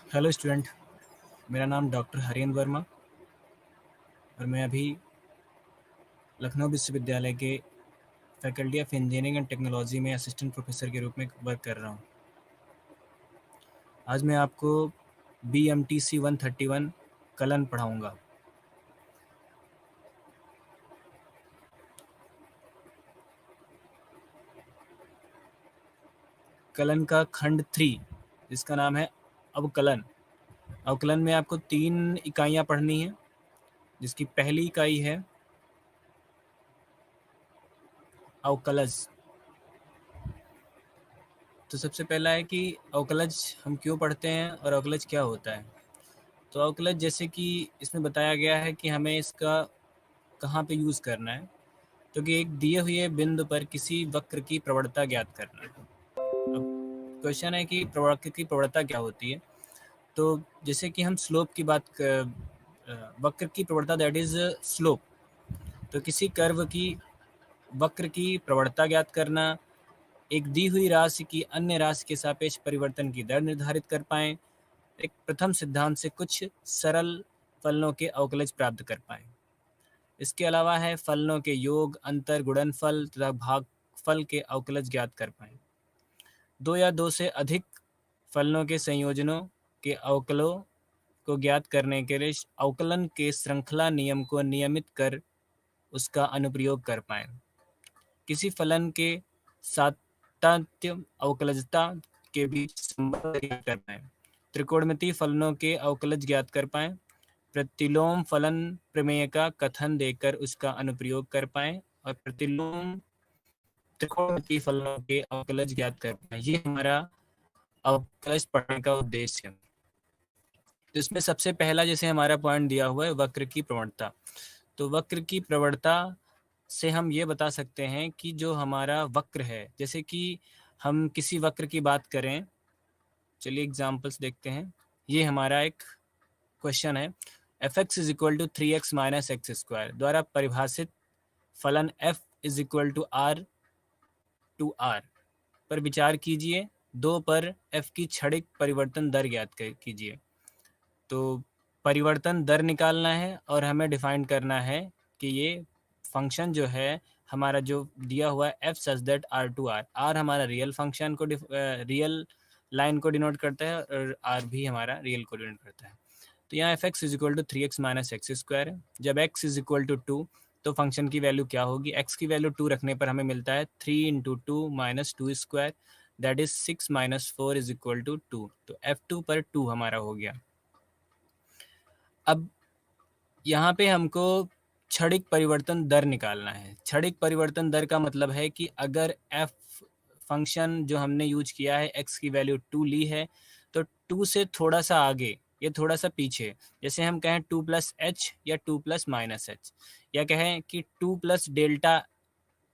Hello student, मेरा नाम doctor Harendra Verma और मैं अभी लखनऊ विश्वविद्यालय के faculty of engineering and technology में असिस्टेंट प्रोफेसर के रूप में वर्क कर रहा हूँ। आज मैं आपको BMTC 131 कलन पढ़ाऊँगा। कलन का खंड 3 जिसका नाम है अवकलन। अवकलन में आपको 3 इकाइयाँ पढ़नी हैं, जिसकी पहली इकाई है अवकलज। तो सबसे पहला है कि अवकलज हम क्यों पढ़ते हैं और अवकलज क्या होता है। तो अवकलज जैसे कि इसमें बताया गया है कि हमें इसका कहाँ पे यूज़ करना है, तो कि एक दिए हुए बिंदु पर किसी वक्र की प्रवणता ज्ञात करना है। अब क्वेश्चन है कि वक्र की प्रवणता क्या होती है। तो जैसे कि हम स्लोप की वक्र की प्रवणता दैट इज स्लोप। तो किसी कर्व की वक्र की प्रवणता ज्ञात करना, एक दी हुई राशि की अन्य राशि के सापेक्ष परिवर्तन की दर निर्धारित कर पाएँ, एक प्रथम सिद्धांत से कुछ सरल फलनों के अवकलज प्राप्त कर पाएँ। इसके अलावा है फलनों के योग, अंतर, गुणनफल तथा भागफल के अवकलज ज्ञात कर पाएँ। 2 या 2 से अधिक फलनों के संयोजनों के अवकलों को ज्ञात करने के लिए अवकलन के श्रृंखला नियम को नियमित कर उसका अनुप्रयोग कर पाएँ। किसी फलन के सातत्य अवकलजता के बीच संबंध ज्ञात कर पाएँ। त्रिकोणमितीय फलनों के अवकलज ज्ञात कर पाएँ। प्रतिलोम फलन प्रमेय का कथन देकर उसका अनुप्रयोग कर पाएँ और प्रतिलोम त्रिकोणमितीय फलनों के अवकलज ज्ञात कर पाएँ। ये हमारा अवकलज पढ़ने का उद्देश्य है। तो इसमें सबसे पहला जैसे हमारा पॉइंट दिया हुआ है वक्र की प्रवणता। तो वक्र की प्रवणता से हम ये बता सकते हैं कि जो हमारा वक्र है, जैसे कि हम किसी वक्र की बात करें, चलिए एग्जांपल्स देखते हैं। ये हमारा एक क्वेश्चन है, fx is equal to 3x minus x square द्वारा परिभाषित फलन f is equal to r to r पर विचार कीजिए। 2 पर f की क्षणिक परिवर्तन दर ज्ञात कीजिए। तो परिवर्तन दर निकालना है और हमें डिफाइन करना है कि ये फंक्शन जो है हमारा जो दिया हुआ है f such that r to r, r हमारा रियल फंक्शन को रियल लाइन को डिनोट करता है और r भी हमारा रियल को डिनोट करता है। तो यहाँ F x is equal to 3x minus x square है। जब x इज इक्वल टू 2 तो फंक्शन की वैल्यू क्या होगी, x की वैल्यू 2 रखने पर हमें मिलता है 3 into 2 minus 2 square that is 6 minus 4 is equal to 2। तो f2 पर 2 हमारा हो गया। अब यहाँ पे हमको क्षणिक परिवर्तन दर निकालना है। क्षणिक परिवर्तन दर का मतलब है कि अगर f फंक्शन जो हमने यूज किया है x की वैल्यू 2 ली है, तो 2 से थोड़ा सा आगे या थोड़ा सा पीछे, जैसे हम कहें 2 प्लस एच या 2 प्लस माइनस एच, या कहें कि 2 plus delta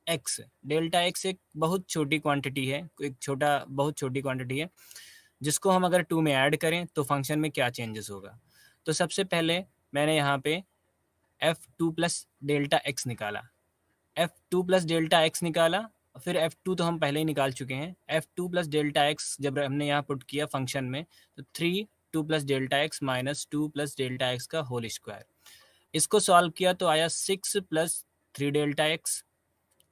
x. Delta x एक बहुत छोटी क्वांटिटी है, बहुत छोटी क्वांटिटी है, जिसको हम अगर 2 में ऐड करें तो फंक्शन में क्या चेंजेस होगा। तो सबसे पहले मैंने यहाँ पे f2 प्लस डेल्टा एक्स निकाला, f2 प्लस डेल्टा एक्स निकाला, फिर f2 तो हम पहले ही निकाल चुके हैं। f2 प्लस डेल्टा एक्स जब हमने यहाँ पुट किया फंक्शन में, तो 3 2 plus delta x minus 2 plus delta x का होल स्क्वायर। इसको सॉल्व किया तो आया 6 प्लस 3 डेल्टा एक्स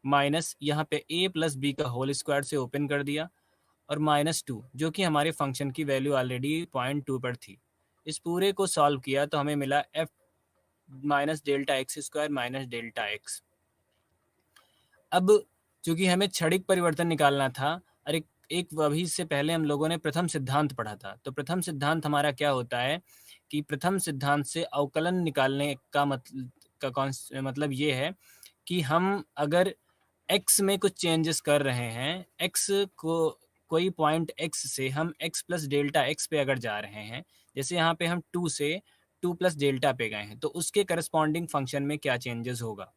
माइनस यहाँ पे a प्लस बी का होल स्क्वायर से ओपन कर दिया और माइनस 2, जो कि हमारे फंक्शन की वैल्यू ऑलरेडी 0.2 पर थी। इस पूरे को सॉल्व किया तो हमें मिला f minus delta x square minus delta x. अब चूंकि हमें क्षणिक परिवर्तन निकालना था, और एक अभी से पहले हम लोगों ने प्रथम सिद्धांत पढ़ा था। तो प्रथम सिद्धांत हमारा क्या होता है कि प्रथम सिद्धांत से अवकलन निकालने का मतलब ये है कि हम अगर x में कुछ चेंजेस कर रहे हैं, x को कोई पॉइंट x से हम x प्लस डेल्टा x पे अगर जा रहे हैं, जैसे यहाँ पे हम 2 से 2 प्लस डेल्टा पे गए हैं, तो उसके करस्पॉन्डिंग फंक्शन में क्या चेंजेस होगा।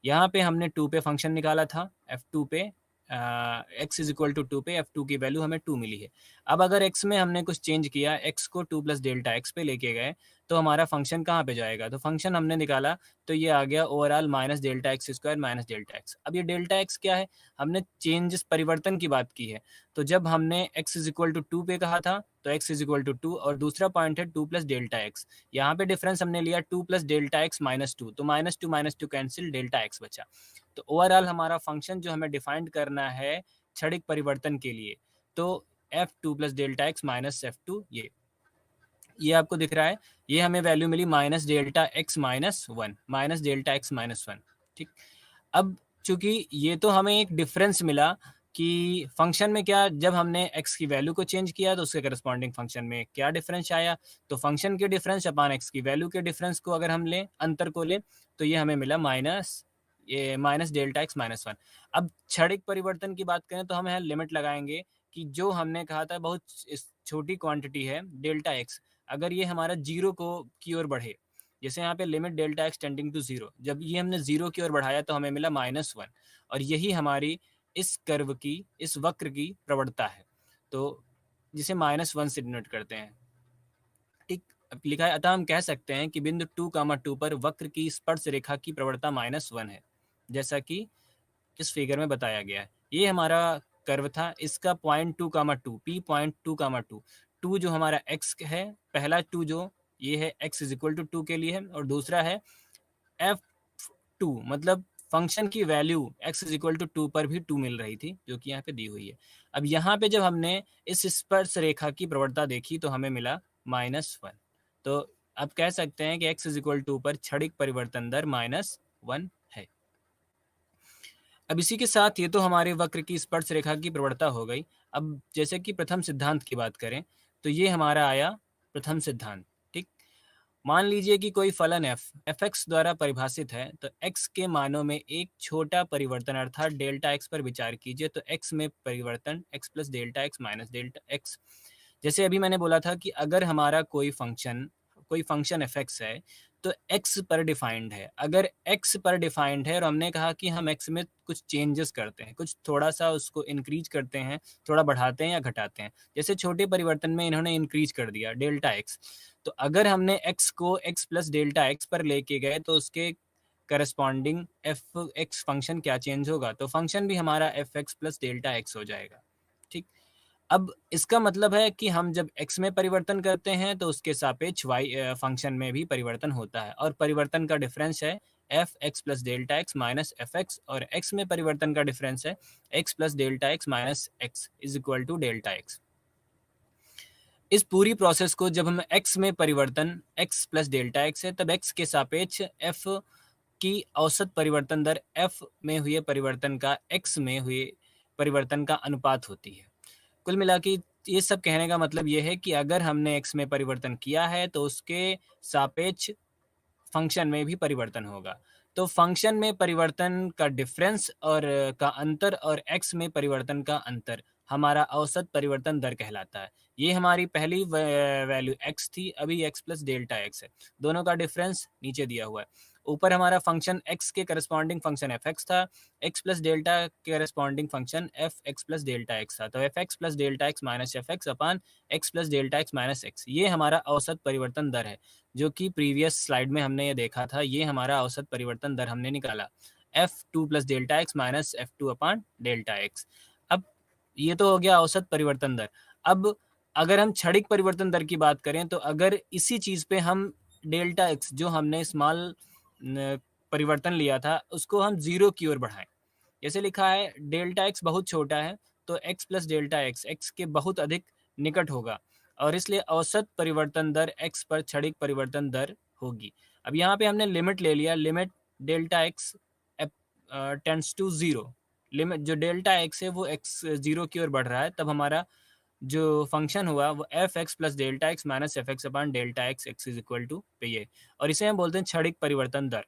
यहाँ पे हमने 2 पे फंक्शन निकाला था, f2 पे x इज इक्वल टू 2 पे f2 की वैल्यू हमें 2 मिली है। अब अगर x में हमने कुछ चेंज किया, x को 2 प्लस डेल्टा x पे लेके गए, तो हमारा फंक्शन कहाँ पे जाएगा? तो फंक्शन हमने निकाला तो ये आ गया overall minus delta x square minus delta x. अब ये डेल्टा एक्स क्या है? हमने चेंजेस परिवर्तन की बात की है। तो जब हमने x इज इक्वल टू 2 पे कहा था तो x इज इक्वल टू 2, और दूसरा पॉइंट है 2 प्लस डेल्टा एक्स। यहाँ पे डिफरेंस हमने लिया 2 प्लस डेल्टा एक्स माइनस 2, तो minus two cancel, delta x बचा। तो ओवरऑल हमारा फंक्शन जो हमें डिफाइंड करना है क्षणिक परिवर्तन के लिए, तो f2 plus delta x minus f2, ये आपको दिख रहा है, ये हमें वैल्यू मिली minus delta x minus 1, minus delta x minus 1। ठीक, अब चूंकि ये तो हमें एक डिफरेंस मिला कि फंक्शन में क्या, जब हमने x की वैल्यू को चेंज किया तो उसके करस्पॉन्डिंग फंक्शन में क्या डिफरेंस आया, तो फंक्शन के डिफरेंस अपान x की वैल्यू के डिफरेंस को अगर हम लें, अंतर को लें, तो ये हमें मिला माइनस डेल्टा एक्स माइनस 1। अब क्षणिक परिवर्तन की बात करें तो हम यहाँ लिमिट लगाएंगे कि जो हमने कहा था बहुत छोटी क्वांटिटी है डेल्टा एक्स, अगर ये हमारा जीरो को की ओर बढ़े, जैसे यहाँ पे limit delta X tending to zero, जब ये हमने जीरो की ओर बढ़ाया तो हमें मिला -1, और यही हमारी इस कर्व की, इस वक्र की प्रवणता है, तो जिसे -1 से डिनोट करते हैं। ठीक, अब लिखा है, अतः हम कह सकते हैं कि बिंदु 2, 2 पर वक्र की स्पर्श रेखा की प्रवणता -1 है, जैसा कि इस फिगर में बताया गया है। ये हमारा कर्व था, इसका पॉइंट 2, 2 पी पॉइंट 2, 2 जो हमारा x है, पहला 2 जो ये है x इज इक्वल टू 2 के लिए है, और दूसरा है f2, मतलब फंक्शन की value x is equal to 2 पर भी 2 मिल रही थी, जो कि यहाँ पे दी हुई है। अब यहाँ पे जब हमने इस स्पर्श रेखा की प्रवणता देखी तो हमें मिला -1, तो अब कह सकते हैं कि x इज इक्वल टू पर क्षणिक परिवर्तन दर -1 है। अब इसी के साथ ये तो हमारे वक्र की स्पर्श रेखा की प्रवणता हो गई। अब जैसे कि प्रथम सिद्धांत की बात करें तो ये हमारा आया प्रथम सिद्धांत। ठीक, मान लीजिए कि कोई फलन f(x) द्वारा परिभाषित है, तो x के मानों में एक छोटा परिवर्तन अर्थात डेल्टा x पर विचार कीजिए, तो x में परिवर्तन x plus delta x minus delta x. जैसे अभी मैंने बोला था कि अगर हमारा कोई फंक्शन f(x) है तो x पर डिफाइंड है। अगर x पर डिफाइंड है और हमने कहा कि हम x में कुछ चेंजेस करते हैं, कुछ थोड़ा सा उसको इंक्रीज करते हैं, थोड़ा बढ़ाते हैं या घटाते हैं, जैसे छोटे परिवर्तन में इन्होंने इंक्रीज कर दिया डेल्टा x, तो अगर हमने x को x प्लस डेल्टा एक्स पर लेके गए तो उसके करस्पॉन्डिंग f(x) फंक्शन क्या चेंज होगा, तो फंक्शन भी हमारा f(x) प्लस डेल्टा एक्स हो जाएगा। ठीक, अब इसका मतलब है कि हम जब x में परिवर्तन करते हैं तो उसके सापेक्ष y फंक्शन में भी परिवर्तन होता है, और परिवर्तन का डिफरेंस है f(x) plus delta x minus f(x), और x में परिवर्तन का डिफरेंस है x plus delta x minus x is equal to delta X. इस पूरी प्रोसेस को जब हम x में परिवर्तन x प्लस डेल्टा एक्स है, तब x के सापेक्ष f की औसत परिवर्तन दर f में हुए परिवर्तन का x में हुए परिवर्तन का अनुपात होती है। कुल मिला के ये सब कहने का मतलब ये है कि अगर हमने x में परिवर्तन किया है तो उसके सापेक्ष फंक्शन में भी परिवर्तन होगा। तो फंक्शन में परिवर्तन का डिफरेंस और का अंतर और x में परिवर्तन का अंतर हमारा औसत परिवर्तन दर कहलाता है। ये हमारी पहली वैल्यू x थी, अभी x प्लस डेल्टा एक्स है, दोनों का डिफरेंस नीचे दिया हुआ है। ऊपर हमारा फंक्शन x के करस्पॉन्डिंग फंक्शन f(x) था, x प्लस डेल्टा के corresponding function f(x) plus delta x था, तो f(x) plus delta x minus f(x) अपान x plus delta x minus x, ये हमारा औसत परिवर्तन दर है, जो कि प्रीवियस स्लाइड में हमने ये देखा था। ये हमारा औसत परिवर्तन दर हमने निकाला f2 plus delta x minus f2 अपान डेल्टा एक्स। अब ये तो हो गया औसत परिवर्तन दर। अब अगर हम क्षणिक परिवर्तन दर की बात करें तो अगर इसी चीज पे हम डेल्टा एक्स जो हमने स्मॉल परिवर्तन लिया था उसको हम जीरो की ओर बढ़ाएं, जैसे लिखा है डेल्टा एक्स बहुत छोटा है तो x plus delta X x के बहुत अधिक निकट होगा, और इसलिए औसत परिवर्तन दर x पर क्षणिक परिवर्तन दर होगी। अब यहाँ पे हमने लिमिट ले लिया, limit delta X tends to zero, limit जो डेल्टा एक्स है वो x जीरो की ओर बढ़ रहा है, तब हमारा जो फंक्शन हुआ वो f(x) plus delta x minus f(x) upon delta X x is equal to पे ये, और इसे हम बोलते हैं क्षणिक परिवर्तन दर।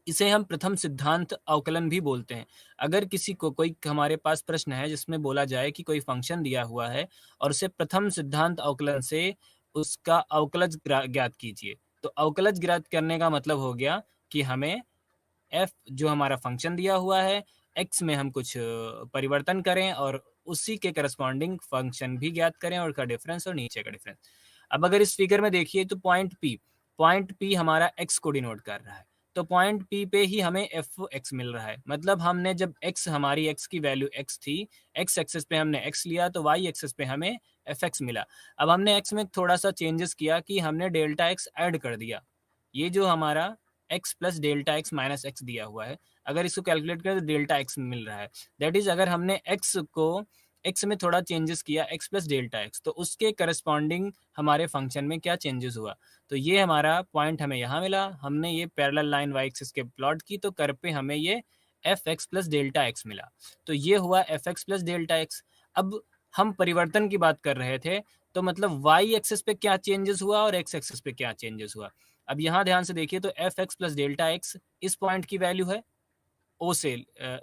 इसे हम प्रथम सिद्धांत अवकलन भी बोलते हैं। अगर किसी को कोई हमारे पास प्रश्न है जिसमें बोला जाए कि कोई फंक्शन दिया हुआ है और उसे प्रथम सिद्धांत अवकलन से उसका अवकलज ज्ञात कीजिए, तो अवकलज ज्ञात करने का मतलब हो गया कि हमें f जो हमारा फंक्शन दिया हुआ है एक्स में हम कुछ परिवर्तन करें और उसी के करस्पॉन्डिंग फंक्शन भी ज्ञात करें और का डिफरेंस और नीचे का डिफरेंस। अब अगर इस फिगर में देखिए तो पॉइंट पी हमारा एक्स को डिनोट कर रहा है, तो पॉइंट पी पे ही हमें एफ एक्स मिल रहा है। मतलब हमने जब एक्स, हमारी एक्स की वैल्यू एक्स थी, एक्स एक्सेस पे हमने एक्स लिया तो वाई एक्सेस पे हमें एफ एक्स मिला। अब हमने एक्स में थोड़ा सा चेंजेस किया कि हमने डेल्टा एक्स ऐड कर दिया। ये जो हमारा x plus delta x minus x दिया हुआ है, अगर इसको कैलकुलेट करें तो डेल्टा एक्स मिल रहा है। दैट इज अगर हमने एक्स को एक्स में थोड़ा चेंजेस किया, एक्स प्लस डेल्टा एक्स, तो उसके करस्पॉन्डिंग हमारे फंक्शन में क्या चेंजेस हुआ। तो ये हमारा पॉइंट हमें यहाँ मिला, हमने ये पैरेलल लाइन वाई एक्सिस के प्लॉट की तो कर पे हमें ये F x plus delta x मिला। तो ये हुआ F x plus delta x. अब हम परिवर्तन की बात कर रहे थे, तो मतलब वाई एक्सिस पे क्या चेंजेस हुआ और एक्स एक्सिस पे क्या चेंजेस हुआ। अब यहाँ ध्यान से देखिए तो F x plus delta X इस पॉइंट की वैल्यू है ओ से,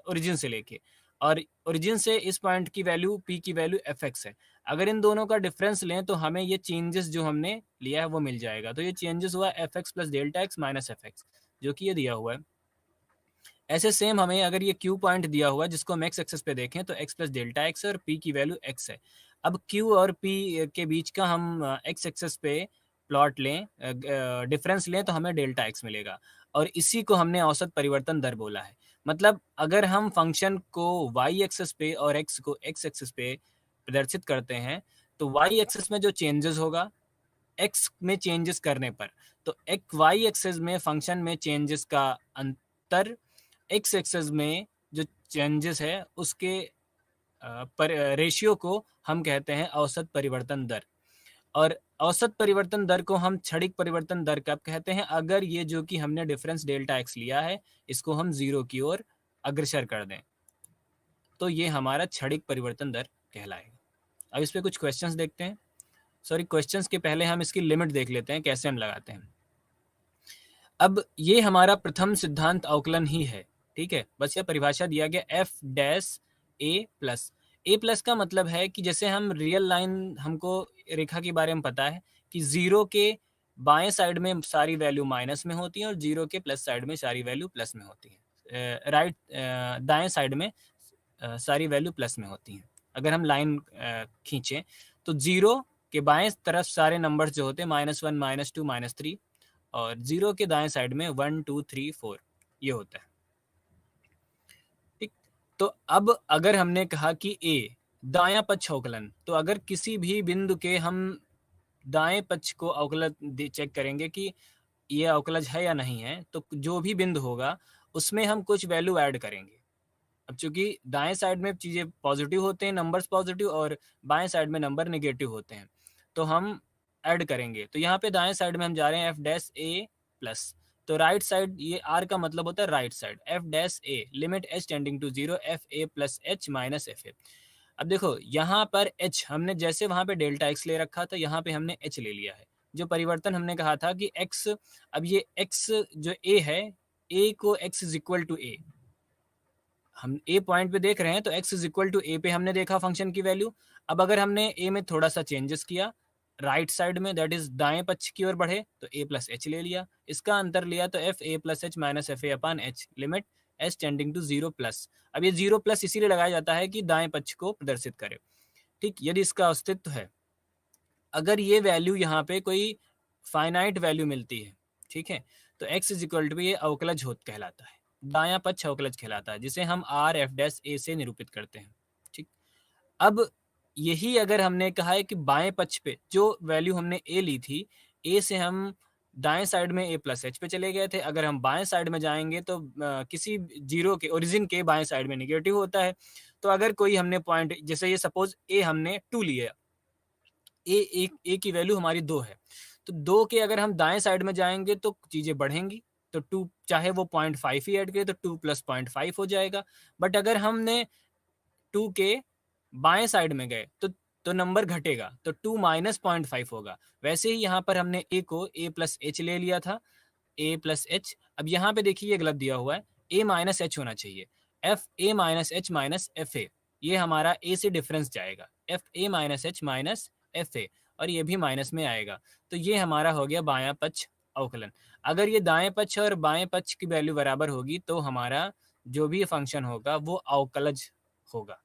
ओरिजिन से लेके, और ओरिजिन से इस पॉइंट की वैल्यू पी की वैल्यू एफ एक्स है। अगर इन दोनों का डिफरेंस लें तो हमें ये चेंजेस जो हमने लिया है वो मिल जाएगा। तो ये चेंजेस हुआ F x plus delta x minus F x, जो कि ये दिया हुआ है। ऐसे सेम हमें अगर ये क्यू पॉइंट दिया हुआ है जिसको हम एक्स एक्सेस पे देखें तो एक्स प्लस डेल्टा एक्स और पी की वैल्यू एक्स है। अब क्यू और पी के बीच का हम एक्स एक्सेस पे प्लॉट लें, डिफरेंस लें तो हमें डेल्टा एक्स मिलेगा, और इसी को हमने औसत परिवर्तन दर बोला है। मतलब अगर हम फंक्शन को वाई एक्सेस पे और एक्स को एक्स एक्सेस पे प्रदर्शित करते हैं तो वाई एक्सेस में जो चेंजेस होगा एक्स में चेंजेस करने पर, तो एक वाई एक्सेस में फंक्शन में चेंजेस का अंतर एक्स एक्सेस में जो चेंजेस है उसके पर रेशियो को हम कहते हैं औसत परिवर्तन दर। और औसत परिवर्तन दर को हम क्षणिक परिवर्तन दर कब कहते हैं, अगर ये जो कि हमने डिफरेंस डेल्टा एक्स लिया है इसको हम जीरो की ओर अग्रसर कर दें, तो ये हमारा क्षणिक परिवर्तन दर कहलाएगा। अब इस पे कुछ क्वेश्चंस देखते हैं। सॉरी, क्वेश्चंस के पहले हम इसकी लिमिट देख लेते हैं कैसे हम लगाते हैं। अब ये हमारा प्रथम सिद्धांत अवकलन ही है, ठीक है। बस यह परिभाषा दिया गया F dash A plus. A plus का मतलब है कि जैसे हम रियल लाइन, हमको रेखा के बारे में पता है कि जीरो के बाएं साइड में सारी वैल्यू माइनस में होती है और जीरो के प्लस साइड में सारी वैल्यू प्लस में होती है। राइट, दाएं साइड में सारी वैल्यू प्लस में होती हैं। अगर हम लाइन खींचें तो जीरो के बाएं तरफ सारे नंबर्स जो होते हैं -1, -2, -3, और जीरो के दाएं साइड में 1, 2, 3, 4 ये होता है, ठीक। तो अब अगर हमने कहा कि ए दायां पक्ष अवकलन, तो अगर किसी भी बिंदु के हम दाएं पक्ष को अवकलन चेक करेंगे कि ये अवकलज है या नहीं है, तो जो भी बिंदु होगा उसमें हम कुछ वैल्यू ऐड करेंगे। अब चूंकि दाएं साइड में चीज़ें पॉजिटिव होते हैं, नंबर्स पॉजिटिव, और बाएं साइड में नंबर नेगेटिव होते हैं, तो हम ऐड करेंगे। तो यहाँ पे दाएं साइड में हम जा रहे हैं एफ डैश ए प्लस, तो राइट साइड, ये आर का मतलब होता है right side, F dash A limit H tending to zero F A plus H minus F A. अब देखो यहाँ पर एच हमने जैसे वहाँ पे डेल्टा एक्स ले रखा था, यहाँ पे हमने एच ले लिया है। जो परिवर्तन हमने कहा था कि एक्स, अब ये एक्स जो ए है, ए को एक्स इज इक्वल टू ए, हम ए पॉइंट पे देख रहे हैं तो x इज इक्वल टू ए पे हमने देखा फंक्शन की वैल्यू। अब अगर हमने ए में थोड़ा सा चेंजेस किया राइट साइड में, दैट इज दाएं पक्ष की ओर बढ़े, तो a प्लस एच ले लिया, इसका अंतर लिया तो F A plus H minus F A upon H limit H tending to zero plus. अब ये जीरो प्लस इसीलिए लगाया जाता है कि दाएं पक्ष को प्रदर्शित करे, ठीक, यदि इसका अस्तित्व है। अगर ये वैल्यू यहाँ पे कोई फाइनाइट वैल्यू मिलती है, ठीक है, तो x इज इक्वल टू ये अवकलज कहलाता है, दायां पक्ष अवकलज कहलाता है, जिसे हम आर एफ डैश ए से निरूपित करते हैं, ठीक। अब यही अगर हमने कहा है कि बाएं पक्ष पे जो वैल्यू हमने a ली थी, a से हम दाएं साइड में a प्लस एच पे चले गए थे, अगर हम बाएं साइड में जाएंगे तो किसी जीरो के ओरिजिन के बाएं साइड में निगेटिव होता है। तो अगर कोई हमने पॉइंट, जैसे ये सपोज a हमने 2 लिया, ए की वैल्यू हमारी 2 है, तो 2 के अगर हम दाएं साइड में जाएंगे तो चीज़ें बढ़ेंगी, तो 2 चाहे वो 0.5 ही ऐड करे तो 2 प्लस 0.5 हो जाएगा। बट अगर हमने 2 के बाएं साइड में गए तो नंबर घटेगा, तो 2 माइनस 0.5 होगा। वैसे ही यहाँ पर हमने ए को ए प्लस एच ले लिया था, ए प्लस एच। अब यहाँ पे देखिए ये गलत दिया हुआ है, ए माइनस एच होना चाहिए, F A minus H minus F ए, ये हमारा ए से डिफरेंस जाएगा, F A minus H minus F ए, और ये भी माइनस में आएगा। तो ये हमारा हो गया बायां पक्ष अवकलन। अगर ये दाएं पक्ष और बाएं पक्ष की वैल्यू बराबर होगी तो हमारा जो भी फंक्शन होगा वो अवकलज होगा।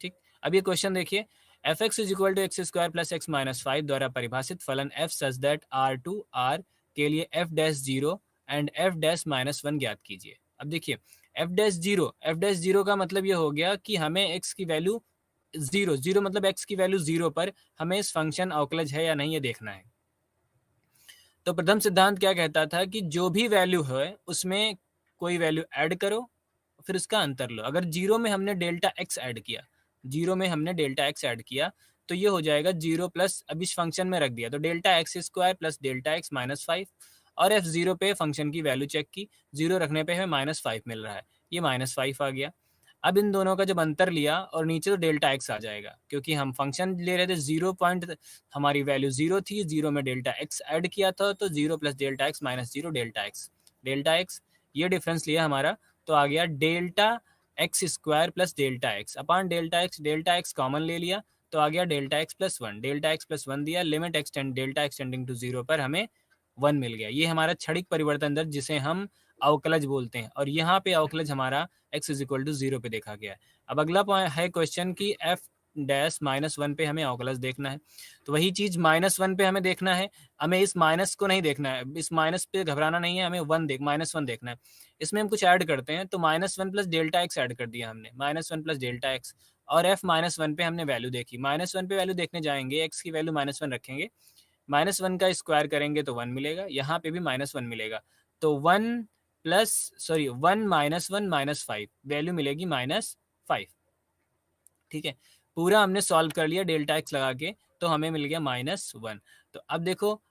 ठीक, अब ये क्वेश्चन देखिए, F x is equal to X square plus X minus 5 द्वारा परिभाषित फलन F such that R to R के लिए F dash zero and F dash minus 1 ज्ञात कीजिए। अब देखिए एफ डैश जीरो का मतलब ये हो गया कि हमें एक्स की वैल्यू जीरो, जीरो मतलब एक्स की वैल्यू जीरो पर हमें इस फंक्शन अवकलज है या नहीं ये देखना है। तो प्रथम सिद्धांत क्या कहता था कि जो भी वैल्यू है उसमें कोई वैल्यू ऐड करो, फिर उसका अंतर लो। अगर जीरो में हमने डेल्टा एक्स ऐड किया, जीरो में हमने डेल्टा एक्स ऐड किया तो ये हो जाएगा जीरो प्लस, अब इस फंक्शन में रख दिया तो delta x square plus delta x minus 5, और एफ जीरो पे फंक्शन की वैल्यू चेक की, जीरो रखने पे हमें माइनस 5 मिल रहा है, ये माइनस 5 आ गया। अब इन दोनों का जब अंतर लिया और नीचे तो डेल्टा एक्स आ जाएगा, क्योंकि हम फंक्शन ले रहे थे जीरो पॉइंट, हमारी वैल्यू जीरो थी, जीरो में डेल्टा एक्स ऐड किया था तो zero plus delta x minus zero delta x ये डिफरेंस लिया हमारा, तो आ गया delta x square plus delta x upon delta x common ले लिया तो आ गया delta x plus one, delta x plus one दिया, limit x tend delta x tending to zero पर हमें वन मिल गया। ये हमारा क्षणिक परिवर्तन दर जिसे हम अवकलज बोलते हैं, और यहाँ पे अवकलज हमारा x is equal to zero पे देखा गया है। अब अगला पॉइंट है क्वेश्चन की एफ डैश माइनस वन पे हमें अवकलज देखना है, तो वही चीज माइनस वन पे हमें देखना है, हमें इस माइनस को नहीं देखना है, इस माइनस पे घबराना नहीं है, हमें माइनस वन देखना है। इसमें हम कुछ ऐड करते हैं, तो minus one plus delta x add कर दिया हमने, minus one plus delta x, और एफ माइनस वन पे हमने वैल्यू देखी, माइनस वन पे वैल्यू देखने जाएंगे, एक्स की वैल्यू माइनस वन रखेंगे, माइनस वन का स्क्वायर करेंगे तो वन मिलेगा, यहाँ पे भी माइनस वन मिलेगा, तो one minus one minus five, value मिलेगी माइनस 5। ठीक है, पूरा हमने सॉल्व कर लिया डेल्टा एक्स लगा के, तो हमें मिल गया माइनस वन। तो अब देखो,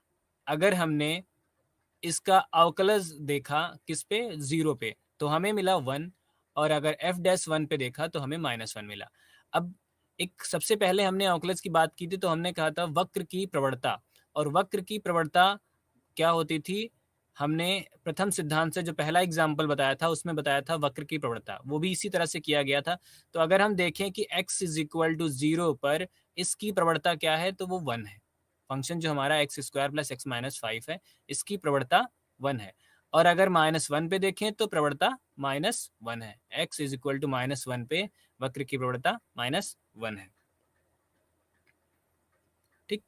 अगर हमने इसका अवकलज देखा किस पे, जीरो पे, तो हमें मिला वन, और अगर एफ डैश वन पे देखा तो हमें माइनस वन मिला। अब एक सबसे पहले हमने अवकलज की बात की थी, तो हमने कहा था वक्र की प्रवणता, और वक्र की प्रवणता क्या होती थी, हमने प्रथम सिद्धांत से जो पहला एग्जाम्पल बताया था उसमें बताया था वक्र की प्रवणता, वो भी इसी तरह से किया गया था। तो अगर हम देखें कि x is equal to zero पर इसकी प्रवणता क्या है, तो वो वन है। फंक्शन जो हमारा x square plus X minus 5 है, इसकी प्रवणता वन है। और अगर माइनस वन पे देखें तो प्रवणता माइनस वन है, x is equal to minus one पे वक्र की प्रवणता माइनस वन है। ठीक,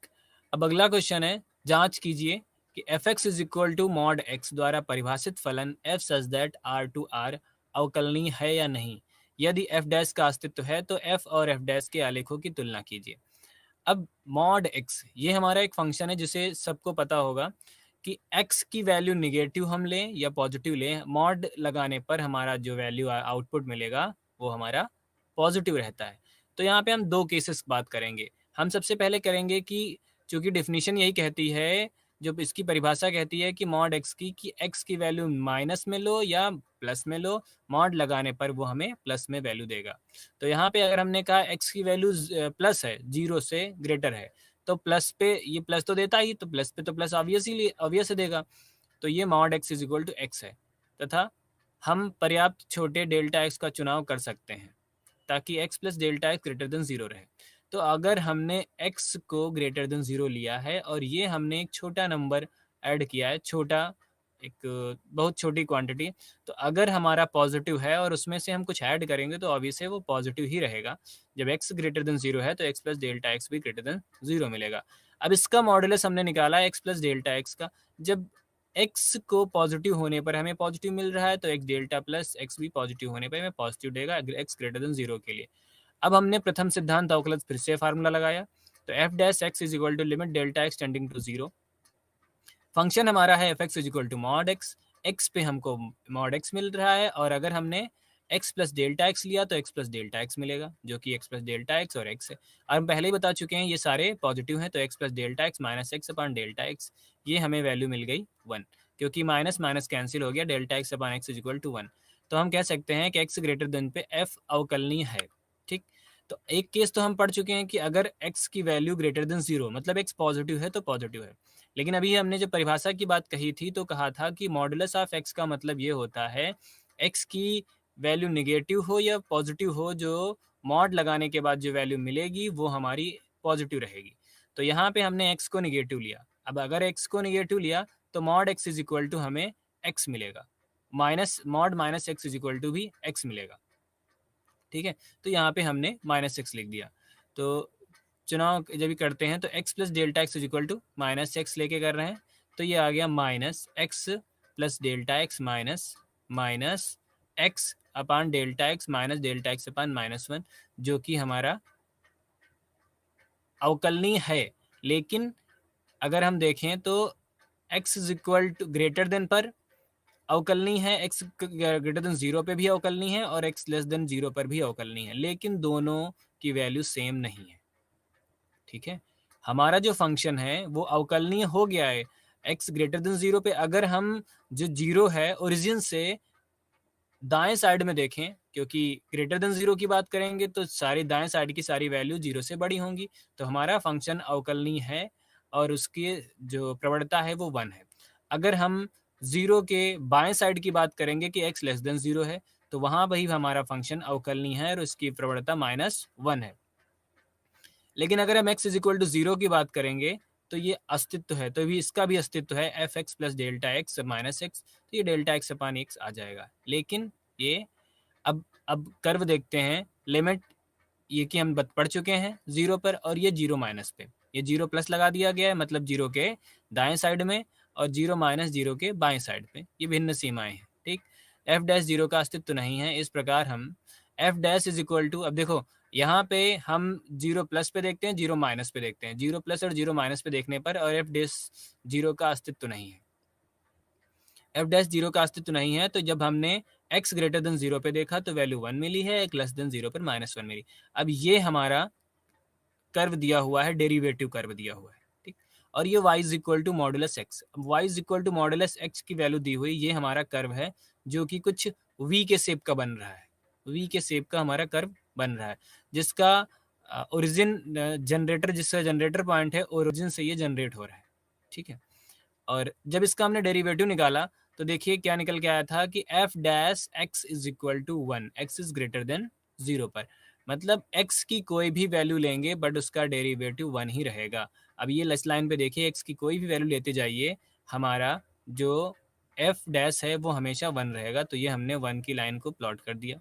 अब अगला क्वेश्चन है, जांच कीजिए कि F x is equal to mod X द्वारा परिभाषित फलन F such that R to R अवकलनीय है या नहीं। यदि एफ डैश का अस्तित्व है तो एफ और एफ डैश के आलेखों की तुलना कीजिए। अब मॉड एक्स ये हमारा एक फंक्शन है जिसे सबको पता होगा कि x की वैल्यू निगेटिव हम लें या पॉजिटिव लें, मॉड लगाने पर हमारा जो वैल्यू आउटपुट मिलेगा वो हमारा पॉजिटिव रहता है। तो यहाँ पे हम दो केसेस बात करेंगे। हम सबसे पहले करेंगे कि चूंकि डेफिनेशन यही कहती है, जो इसकी परिभाषा कहती है कि मॉड एक्स की, कि एक्स की वैल्यू माइनस में लो या प्लस में लो, मॉड लगाने पर वो हमें प्लस में वैल्यू देगा। तो यहाँ पे अगर हमने कहा एक्स की वैल्यू प्लस है, जीरो से ग्रेटर है, तो प्लस पे ये प्लस तो देता ही, तो प्लस पे तो प्लस ऑब्वियस देगा। तो ये mod X is equal to X है, तथा हम पर्याप्त छोटे डेल्टा एक्स का चुनाव कर सकते हैं ताकि x plus delta x greater than zero रहे। तो अगर हमने x को ग्रेटर देन जीरो लिया है और ये हमने एक छोटा नंबर ऐड किया है, छोटा, एक बहुत छोटी क्वांटिटी, तो अगर हमारा पॉजिटिव है और उसमें से हम कुछ ऐड करेंगे तो ऑब्वियसली वो पॉजिटिव ही रहेगा। जब x ग्रेटर देन जीरो है तो x प्लस डेल्टा एक्स भी ग्रेटर देन जीरो मिलेगा। अब इसका मॉडुलस हमने निकाला x प्लस डेल्टा एक्स का, जब x को पॉजिटिव होने पर हमें पॉजिटिव मिल रहा है तो x डेल्टा प्लस x भी पॉजिटिव होने पर हमें पॉजिटिव देगा x ग्रेटर देन जीरो के लिए। अब हमने प्रथम सिद्धांत अवकलज फिर से फार्मूला लगाया, तो F dash X is equal to limit delta X tending to zero, function हमारा है F x is equal to mod X, X पे हमको मॉड एक्स मिल रहा है, और अगर हमने x प्लस डेल्टा एक्स लिया तो x प्लस डेल्टा एक्स मिलेगा, जो कि x प्लस डेल्टा एक्स और x है। और हम पहले ही बता चुके हैं ये सारे पॉजिटिव हैं, तो x plus delta x minus x upon delta x, ये हमें वैल्यू मिल गई वन, क्योंकि माइनस माइनस कैंसिल हो गया, delta x upon X is equal to one. तो हम कह सकते हैं कि x ग्रेटर देन पे f अवकलनीय है। ठीक, तो एक केस तो हम पढ़ चुके हैं कि अगर x की वैल्यू ग्रेटर देन जीरो, मतलब x पॉजिटिव है तो पॉजिटिव है। लेकिन अभी हमने जो परिभाषा की बात कही थी तो कहा था कि मॉडुलस ऑफ x का मतलब ये होता है x की वैल्यू निगेटिव हो या पॉजिटिव हो, जो मॉड लगाने के बाद जो वैल्यू मिलेगी वो हमारी पॉजिटिव रहेगी। तो यहाँ पे हमने x को निगेटिव लिया। अब अगर x को निगेटिव लिया तो mod x is equal to हमें x मिलेगा, minus mod minus X is equal to भी एक्स मिलेगा, ठीक है। तो यहाँ पे हमने माइनस एक्स लिख दिया। तो चुनाव जब भी करते हैं तो x plus delta x is equal to minus x लेके कर रहे हैं, तो ये आ गया minus x plus delta x minus x upon delta x upon -1, जो कि हमारा अवकलनीय है। लेकिन अगर हम देखें तो x is equal to greater than पर अवकलनीय है, x ग्रेटर देन 0 पे भी अवकलनीय है और x लेस देन 0 पर भी अवकलनीय है, लेकिन दोनों की वैल्यू सेम नहीं है, ठीक है। हमारा जो फंक्शन है वो अवकलनीय हो गया है x ग्रेटर देन 0 पे। अगर हम जो 0 है ओरिजिन से दाएं साइड में देखें, क्योंकि ग्रेटर देन 0 की बात करेंगे तो सारी दाएं साइड की सारी वैल्यू 0 से बड़ी होंगी, तो हमारा फंक्शन अवकलनीय है और उसकी जो प्रवणता है वो 1 है। अगर हम 0 के बाएं साइड की बात करेंगे कि x लेस देन 0 है, तो वहां पर ही हमारा फंक्शन अवकलनीय है और उसकी प्रवणता -1 है। लेकिन अगर हम x इज इक्वल टू 0 की बात करेंगे तो ये अस्तित्व है, तो भी इसका भी अस्तित्व है F x plus delta x minus x, तो ये डेल्टा एक्स अपान एक्स आ जाएगा। लेकिन ये अब कर्व देखते हैं, लिमिट ये कि हम पढ़ चुके हैं 0 पर और ये 0 माइनस पे, ये 0 प्लस लगा दिया गया है, मतलब 0 के दाएं साइड में और 0 माइनस 0 के बाएं साइड पे, ये भिन्न सीमाएं हैं, ठीक। एफ डैश 0 का अस्तित्व नहीं है, इस प्रकार हम F dash is equal to, अब देखो यहाँ पे हम 0 प्लस पे देखते हैं, 0 माइनस पे देखते हैं, 0 प्लस और 0 माइनस पे देखने पर और एफ डैश 0 का अस्तित्व नहीं है, एफ डैश 0 का अस्तित्व नहीं है। तो जब हमने x ग्रेटर देन 0 पे देखा तो वैल्यू 1 मिली है, x लेस देन 0 पर -1 मिली। अब ये हमारा कर्व दिया हुआ है, डेरिवेटिव कर्व दिया हुआ है, ठीक। और ये y is equal to modulus X, y is equal to modulus X की वैल्यू दी हुई, ये हमारा कर्व है जो कि कुछ v के शेप का बन रहा है, v के शेप का हमारा कर्व बन रहा है, जिसका ओरिजिन जनरेटर, जिसका जनरेटर पॉइंट है ओरिजिन से ये जनरेट हो रहा है, ठीक है। और जब इसका हमने डेरिवेटिव निकाला तो देखिए क्या निकल के आया था कि F dash X is equal to 1, X is greater than 0 पर, मतलब x की कोई भी वैल्यू लेंगे बट उसका डेरिवेटिव 1 ही रहेगा। अब ये लेस लाइन पे देखिए, x की कोई भी वैल्यू लेते जाइए, हमारा जो f डैश है वो हमेशा 1 रहेगा, तो ये हमने 1 की लाइन को प्लॉट कर दिया।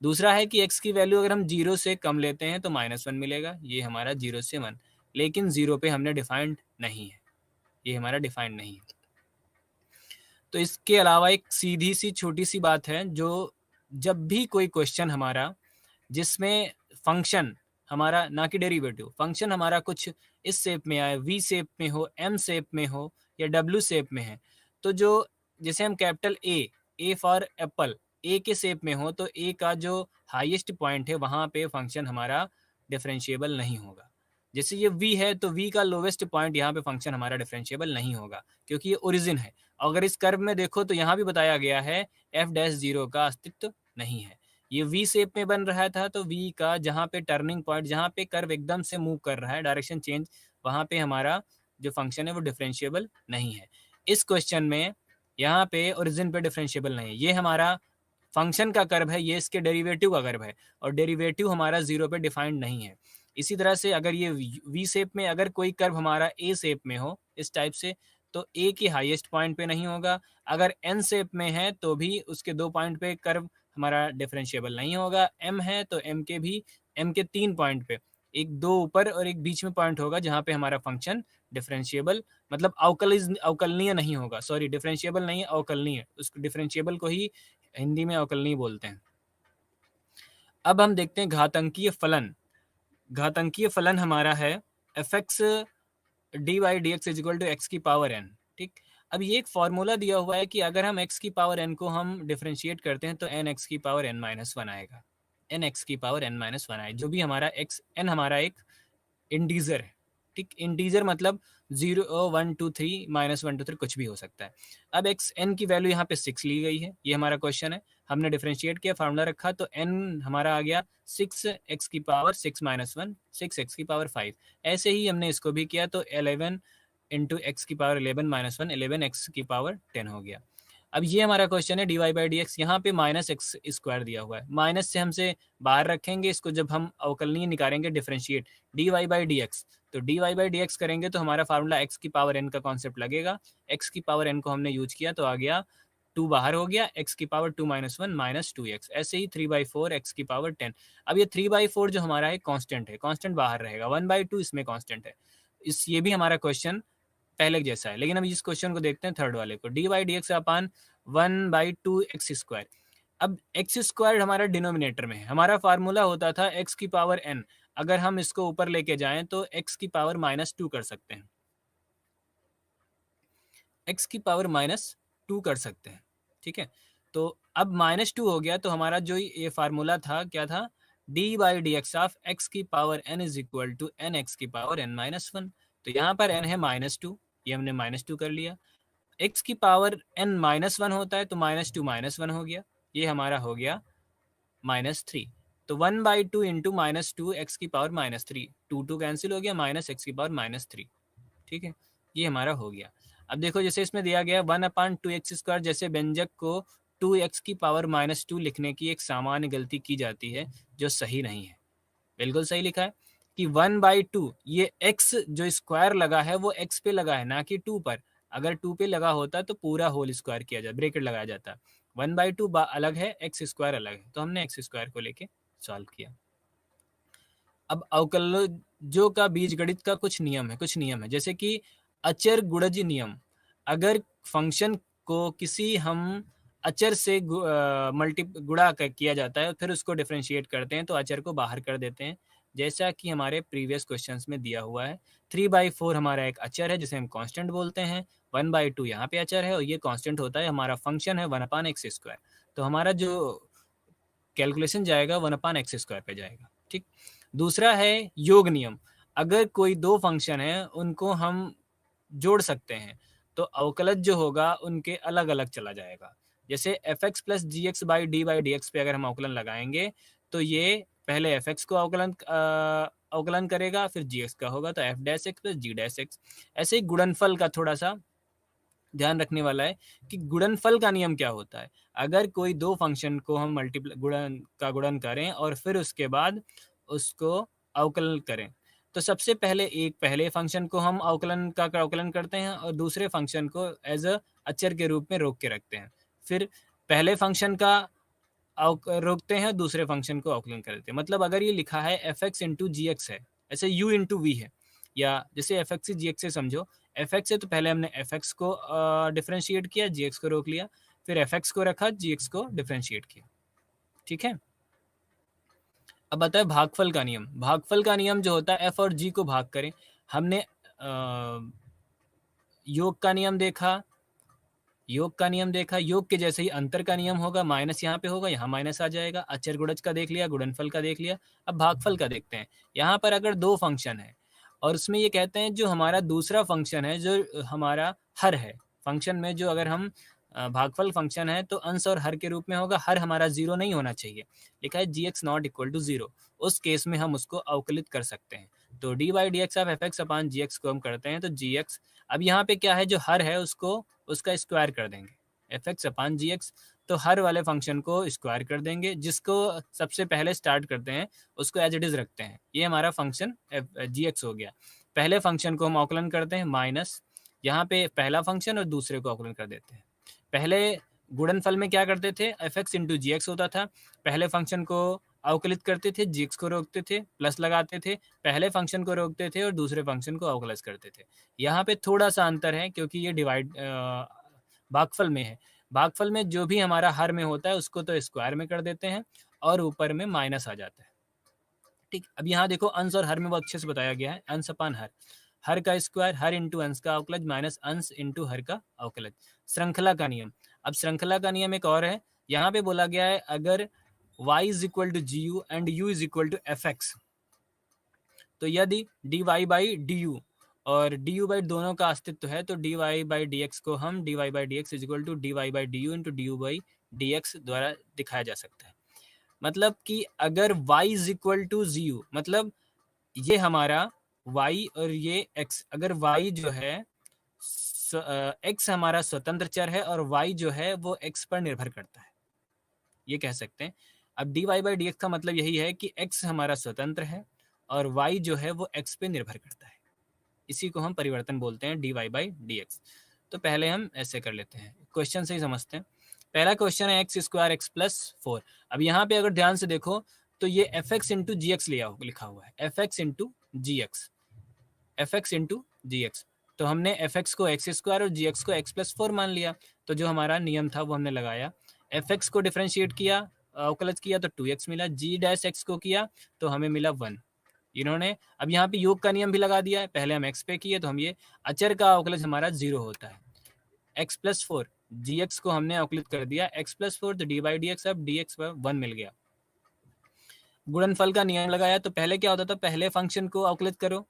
दूसरा है कि x की वैल्यू अगर हम 0 से कम लेते हैं तो -1 मिलेगा, ये हमारा 0 से 1, लेकिन 0 पे हमने डिफाइंड नहीं है, ये हमारा डिफाइंड नहीं है। तो इसके अलावा एक सीधी सी छोटी सी बात है, जो जब भी कोई क्वेश्चन हमारा जिसमें फंक्शन हमारा, ना कि डेरिवेटिव, फंक्शन हमारा कुछ इस शेप में आए, वी शेप में हो, एम शेप में हो या डब्ल्यू शेप में है, तो जो जैसे हम कैपिटल ए फॉर एप्पल, ए के शेप में हो तो ए का जो हाईएस्ट पॉइंट है वहाँ पे फंक्शन हमारा डिफरेंशिएबल नहीं होगा। जैसे ये v है तो v का लोवेस्ट पॉइंट यहाँ पे फंक्शन हमारा डिफरेंशिएबल नहीं होगा, क्योंकि ये ओरिजिन है। अगर इस कर्व में देखो तो यहाँ भी बताया गया है एफ डैश 0 का अस्तित्व नहीं है, ये वी शेप में बन रहा था, तो वी का जहाँ पे टर्निंग पॉइंट, जहाँ पे कर्व एकदम से मूव कर रहा है, डायरेक्शन चेंज, वहाँ पे हमारा जो फंक्शन है वो डिफरेंशिएबल नहीं है। इस क्वेश्चन में यहाँ पे ओरिजिन पे डिफरेंशिएबल नहीं है, ये हमारा फंक्शन का कर्व है, ये इसके डेरिवेटिव का कर्व है और डेरिवेटिव हमारा 0 पे डिफाइंड नहीं है। इसी तरह से अगर ये वी शेप में अगर कोई कर्व हमारा ए शेप में हो इस टाइप से, तो ए की हाईएस्ट पॉइंट पे नहीं होगा। अगर एन शेप में है तो भी उसके 2 पॉइंट पे कर्व हमारा डिफरेंशिएबल नहीं होगा। एम है तो एम के 3 पॉइंट पे, एक 2 ऊपर और एक बीच में पॉइंट होगा जहाँ पे हमारा फंक्शन डिफरेंशिएबल, मतलब अवकलनीय नहीं होगा, सॉरी डिफरेंशिएबल नहीं है, अवकलनीय, उस डिफरेंशिएबल को ही हिंदी में अवकलनीय बोलते हैं। अब हम देखते हैं घातांकीय फलन। घातांकीय फलन हमारा है F X D Y D x is equal to X की पावर एन, ठीक। अब ये एक फॉर्मूला दिया हुआ है कि अगर हम x की पावर n को हम डिफरेंशिएट करते हैं तो n x की पावर n माइनस 1 आएगा, n x की पावर n माइनस 1 आए, जो भी हमारा x n हमारा एक इंटीजर है, ठीक। इंटीजर मतलब 0 1 2 3 -1 2 3 कुछ भी हो सकता है। अब एक्स एन की वैल्यू यहाँ पे 6 ली गई है, ये हमारा क्वेश्चन है, हमने डिफरेंशिएट किया, फार्मूला रखा, तो n हमारा आ गया 6x की पावर 6 -1, 6x की पावर 5। ऐसे ही हमने इसको भी किया तो 11 इंटू एक्स की पावर 11 -1, 11x की पावर 10 हो गया। अब ये हमारा क्वेश्चन है D Y by D X, यहाँ पे -x² दिया हुआ है, माइनस से हमसे बाहर रखेंगे इसको, जब हम अवकलनीय निकालेंगे differentiate d Y by D x, तो D Y by D x करेंगे तो हमारा फार्मूला x की पावर n का कॉन्सेप्ट लगेगा, x की पावर n को हमने यूज किया तो आ गया 2 बाहर हो गया, x की पावर 2 माइनस 1 माइनस 2x, ऐसे ही 3/4 x की पावर 10। अब ये 3/4 जो हमारा है कांस्टेंट है, कांस्टेंट बाहर रहेगा, 1/2 इसमें कांस्टेंट है। ये भी हमारा क्वेश्चन पहले जैसा है, लेकिन अब इस क्वेश्चन को देखते हैं थर्ड वाले को, dy/dx अपान 1/2 एक्स स्क्वायर। अब एक्स स्क्वायर हमारा डिनोमिनेटर में है, हमारा फार्मूला होता था x की पावर n, अगर हम इसको ऊपर लेके जाएं तो x की पावर -2 कर सकते हैं, x की पावर -2 कर सकते हैं, ठीक है। तो अब -2 हो गया, तो हमारा जो ये फार्मूला था क्या था, dy/dx ऑफ x की power n is equal to nx की पावर n-1। तो यहाँ पर n है -2, ये हमने -2 कर लिया, x की पावर n-1 होता है तो -2 -1 हो गया, ये हमारा हो गया -3। तो 1/2 इंटू -2 एक्स की पावर -3, 2 कैंसिल हो गया, माइनस एक्स की पावर -3, ठीक है, ये हमारा हो गया। अब देखो जैसे इसमें दिया गया 1/2x², जैसे व्यंजक को 2x की पावर -2 लिखने की एक सामान्य गलती की जाती है जो सही नहीं है। बिल्कुल सही लिखा है कि 1/2, ये x जो स्क्वायर लगा है वो x पे लगा है, ना कि 2 पर। अगर 2 पे लगा होता तो पूरा होल स्क्वायर किया जाता, ब्रेकेट लगाया जाता। 1/2 अलग है, एक्स स्क्वायर अलग है, तो हमने एक्स स्क्वायर को लेके सॉल्व किया। अब अवकलजों का बीजगणित का कुछ नियम है, जैसे कि अचर गुणज नियम। अगर फंक्शन को किसी हम अचर से गुणा किया जाता है, फिर उसको डिफरेंशिएट करते हैं तो अचर को बाहर कर देते हैं, जैसा कि हमारे प्रीवियस क्वेश्चंस में दिया हुआ है। 3/4 हमारा एक अचर है जिसे हम कांस्टेंट बोलते हैं, 1/2 यहाँ पे अचर है और ये कांस्टेंट होता है, हमारा फंक्शन है 1/x²। तो हमारा जो कैलकुलेशन जाएगा 1/x² पे जाएगा, ठीक। दूसरा है योग नियम। अगर कोई दो फंक्शन है उनको हम जोड़ सकते हैं तो अवकलज जो होगा उनके अलग अलग चला जाएगा। जैसे fx plus G X by D by D X पे अगर हम अवकलन लगाएंगे तो ये पहले fx को अवकलन करेगा, फिर gx का होगा तो f' x प्लस g'। ऐसे ही गुणनफल का थोड़ा सा ध्यान रखने वाला है कि गुणनफल का नियम क्या होता है। अगर कोई दो फंक्शन को हम गुणन करें और फिर उसके बाद उसको अवकलन करें, तो सबसे पहले फंक्शन को हम अवकलन करते हैं और दूसरे फंक्शन को एज अ अचर के रूप में रोक के रखते हैं। फिर पहले फंक्शन का रोकते हैं, दूसरे फंक्शन को अवकलन करते हैं। मतलब अगर ये लिखा है एफ एक्स इंटू जी एक्स है, ऐसे यू इंटू वी है, या जैसे एफ एक्स जी एक्स से समझो, एफ एक्स है तो पहले हमने एफ एक्स को डिफ्रेंशिएट किया, जी एक्स को रोक लिया, फिर एफ एक्स को रखा, जी एक्स को डिफ्रेंशिएट किया, ठीक है। अब आता है भागफल का नियम। भागफल का नियम जो होता है एफ और जी को भाग करें। हमने योग का नियम देखा, योग के जैसे ही अंतर का नियम होगा, माइनस यहाँ पे होगा, यहाँ माइनस आ जाएगा। अचर गुणज का देख लिया, गुणनफल का देख लिया। अब भागफल का देखते हैं। यहाँ पर अगर दो फंक्शन है और उसमें ये कहते हैं जो हमारा दूसरा फंक्शन है जो हमारा हर है, फंक्शन में जो अगर हम भागफल फंक्शन है तो अंश और हर के रूप में होगा, हर हमारा जीरो नहीं होना चाहिए। लिखा है g x not equal to zero, उस केस में हम उसको अवकलित कर सकते हैं। तो d by D x of f x upon g x को हम करते हैं तो जी एक्स, अब यहाँ पे क्या है, जो हर है उसको उसका स्क्वायर कर देंगे, F x upon g x. तो हर वाले फंक्शन को स्क्वायर कर देंगे, जिसको सबसे पहले स्टार्ट करते हैं उसको एज इट इज रखते हैं। ये हमारा फंक्शन जी एक्स हो गया। पहले फंक्शन को हम अवकलन करते हैं माइनस, यहाँ पे पहला फंक्शन और दूसरे को अवकलन कर देते हैं। पहले गुणनफल में क्या करते थे, एफ एक्स इंटू जी एक्स होता था, पहले फंक्शन को अवकलित करते थे, जी एक्स को रोकते थे, प्लस लगाते थे, पहले फंक्शन को रोकते थे और दूसरे फंक्शन को अवकलित करते थे। यहाँ पे थोड़ा सा अंतर है क्योंकि ये भागफल में है। भागफल में जो भी हमारा हर में होता है उसको तो स्क्वायर में कर देते हैं और ऊपर में माइनस आ जाता है, ठीक। अब यहाँ देखो अंश और हर में बहुत अच्छे से बताया गया है, अंश अपान हर, हर का स्क्वायर, हर इंटू अंश का अवकलज माइनस अंश इंटू हर का अवकलज। श्रृंखला का नियम। अब श्रृंखला का नियम एक और है, यहाँ पे बोला गया है अगर y is equal to G U and u is equal to F X, तो यदि D Y by D U और डी यू बाई दोनों का अस्तित्व है तो D Y by D X को हम D Y by D x is equal to D Y by D you into D you by D X द्वारा दिखाया जा सकता है। मतलब कि अगर y is equal to G you, मतलब ये हमारा y और ये x, अगर y जो है x हमारा स्वतंत्र चर है और y जो है वो x पर निर्भर करता है, ये कह सकते हैं। अब D Y by D X का मतलब यही है कि x हमारा स्वतंत्र है और y जो है वो x पे निर्भर करता है, इसी को हम परिवर्तन बोलते हैं D Y by D x. तो पहले हम ऐसे कर लेते हैं, क्वेश्चन से ही समझते हैं। पहला क्वेश्चन है एक्स स्क्वायर एक्स प्लस 4। अब यहाँ पे अगर ध्यान से देखो तो ये एफ एक्स इंटू जी एक्स लिखा हुआ है, एफ एक्स इंटू जी एक्स, एफ एक्स इंटू जी एक्स। तो हमने एफ एक्स को एक्स स्क्वायर और जी एक्स को एक्स प्लस 4 मान लिया। तो जो हमारा नियम था वो हमने लगाया, एफ एक्स को डिफ्रेंशिएट किया, अवकलज किया तो 2x मिला, जी डैश एक्स को किया तो हमें मिला 1। इन्होंने अब यहाँ पे योग का नियम भी लगा दिया है, पहले हम x पे किए तो हम ये अचर का अवकलज हमारा 0 होता है। x प्लस 4 जी एक्स को हमने अवकलित कर दिया x प्लस 4 तो डी बाई डी एक्स, अब डी एक्स 1 मिल गया। गुणनफल का नियम लगाया तो पहले क्या होता था, पहले फंक्शन को अवकलित करो,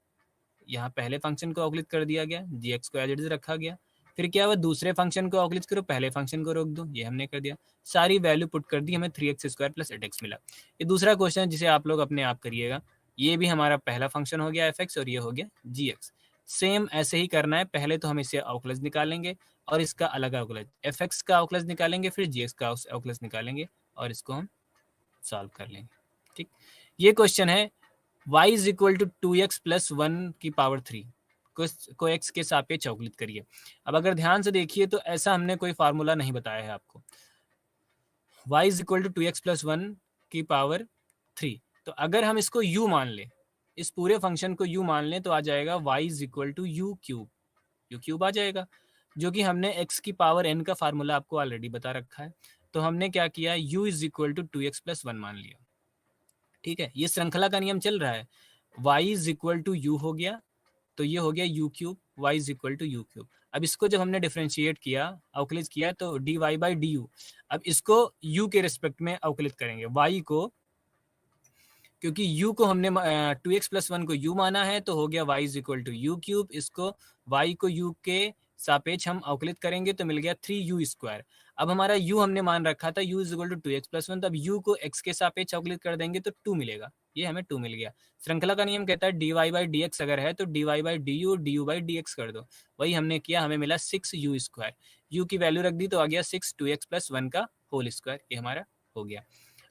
यहाँ पहले फंक्शन को अवकलित कर दिया गया, जी एक्स को एज इट इज रखा गया। फिर क्या हुआ, दूसरे फंक्शन को अवकलित करो, पहले फंक्शन को रोक दो, ये हमने कर दिया। सारी वैल्यू पुट कर दी, हमें 3x स्क्वायर प्लस 8x मिला। ये दूसरा क्वेश्चन है जिसे आप लोग अपने आप करिएगा। ये भी हमारा पहला फंक्शन हो गया fx और ये हो गया gx। सेम ऐसे ही करना है, पहले तो हम इसे अवकलज निकालेंगे और इसका अलग अवकलज, fx का अवकलज निकालेंगे, फिर gx का अवकलज निकालेंगे और इसको हम सॉल्व कर लेंगे। ठीक, ये क्वेश्चन है y is equal to 2x plus 1 की पावर 3 को x के सापेक्ष अवकलित करिए। अब अगर ध्यान से देखिए तो ऐसा हमने कोई फार्मूला नहीं बताया है आपको। y is equal to 2x plus 1 की पावर 3, तो अगर हम इसको u मान लें, इस पूरे फंक्शन को u मान लें तो आ जाएगा y is equal to you cube आ जाएगा, जो कि हमने x की पावर n का फार्मूला आपको ऑलरेडी बता रखा है। तो हमने क्या किया, u is equal to 2x plus 1 मान लिया। ठीक है, ये श्रृंखला का नियम चल रहा है, y is equal to U हो गया तो ये हो गया U cube, y is equal to you cube. अब इसको जब हमने डिफरेंशिएट किया, अवकलित किया तो D Y by D U. अब इसको u के रिस्पेक्ट में अवकलित करेंगे, y को, क्योंकि u को हमने 2x प्लस 1 को u माना है तो हो गया y is equal to you cube. इसको y को u के सापेक्ष हम अवकलित करेंगे तो मिल गया 3u स्क्वायर। अब हमारा u हमने मान रखा था u is equal to 2x plus 1, तो अब u को x के सापेक्ष अवकलित कर देंगे तो 2 मिलेगा, ये हमें 2 मिल गया। श्रृंखला का नियम कहता है D Y by D X अगर है तो D Y by D U D you by D X कर दो, वही हमने किया, हमें मिला 6u स्क्वायर। u की वैल्यू रख दी तो आ गया 6 2x प्लस 1 का होल स्क्वायर, ये हमारा हो गया।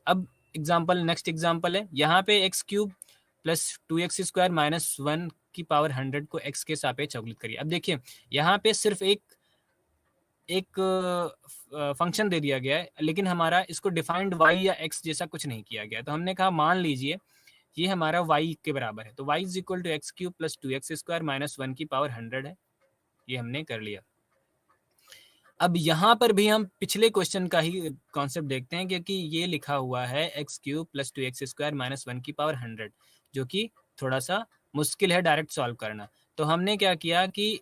अब एग्जाम्पल, नेक्स्ट एग्जाम्पल है, यहाँ पे x cube plus 2x square minus 1 की पावर 100 को x के सापेक्ष अवकलित करिए। अब देखिए यहाँ पे सिर्फ एक फंक्शन दे दिया गया है, लेकिन हमारा इसको डिफाइंड y या x जैसा कुछ नहीं किया गया। तो हमने कहा मान लीजिए ये हमारा y के बराबर है, तो y is equal to x cube plus 2x square minus 1 की पावर 100 है, ये हमने कर लिया। अब यहाँ पर भी हम पिछले क्वेश्चन का ही कॉन्सेप्ट देखते हैं, क्योंकि ये लिखा हुआ है x cube plus 2x square minus 1 की पावर 100, जो कि थोड़ा सा मुश्किल है डायरेक्ट सॉल्व करना। तो हमने क्या किया कि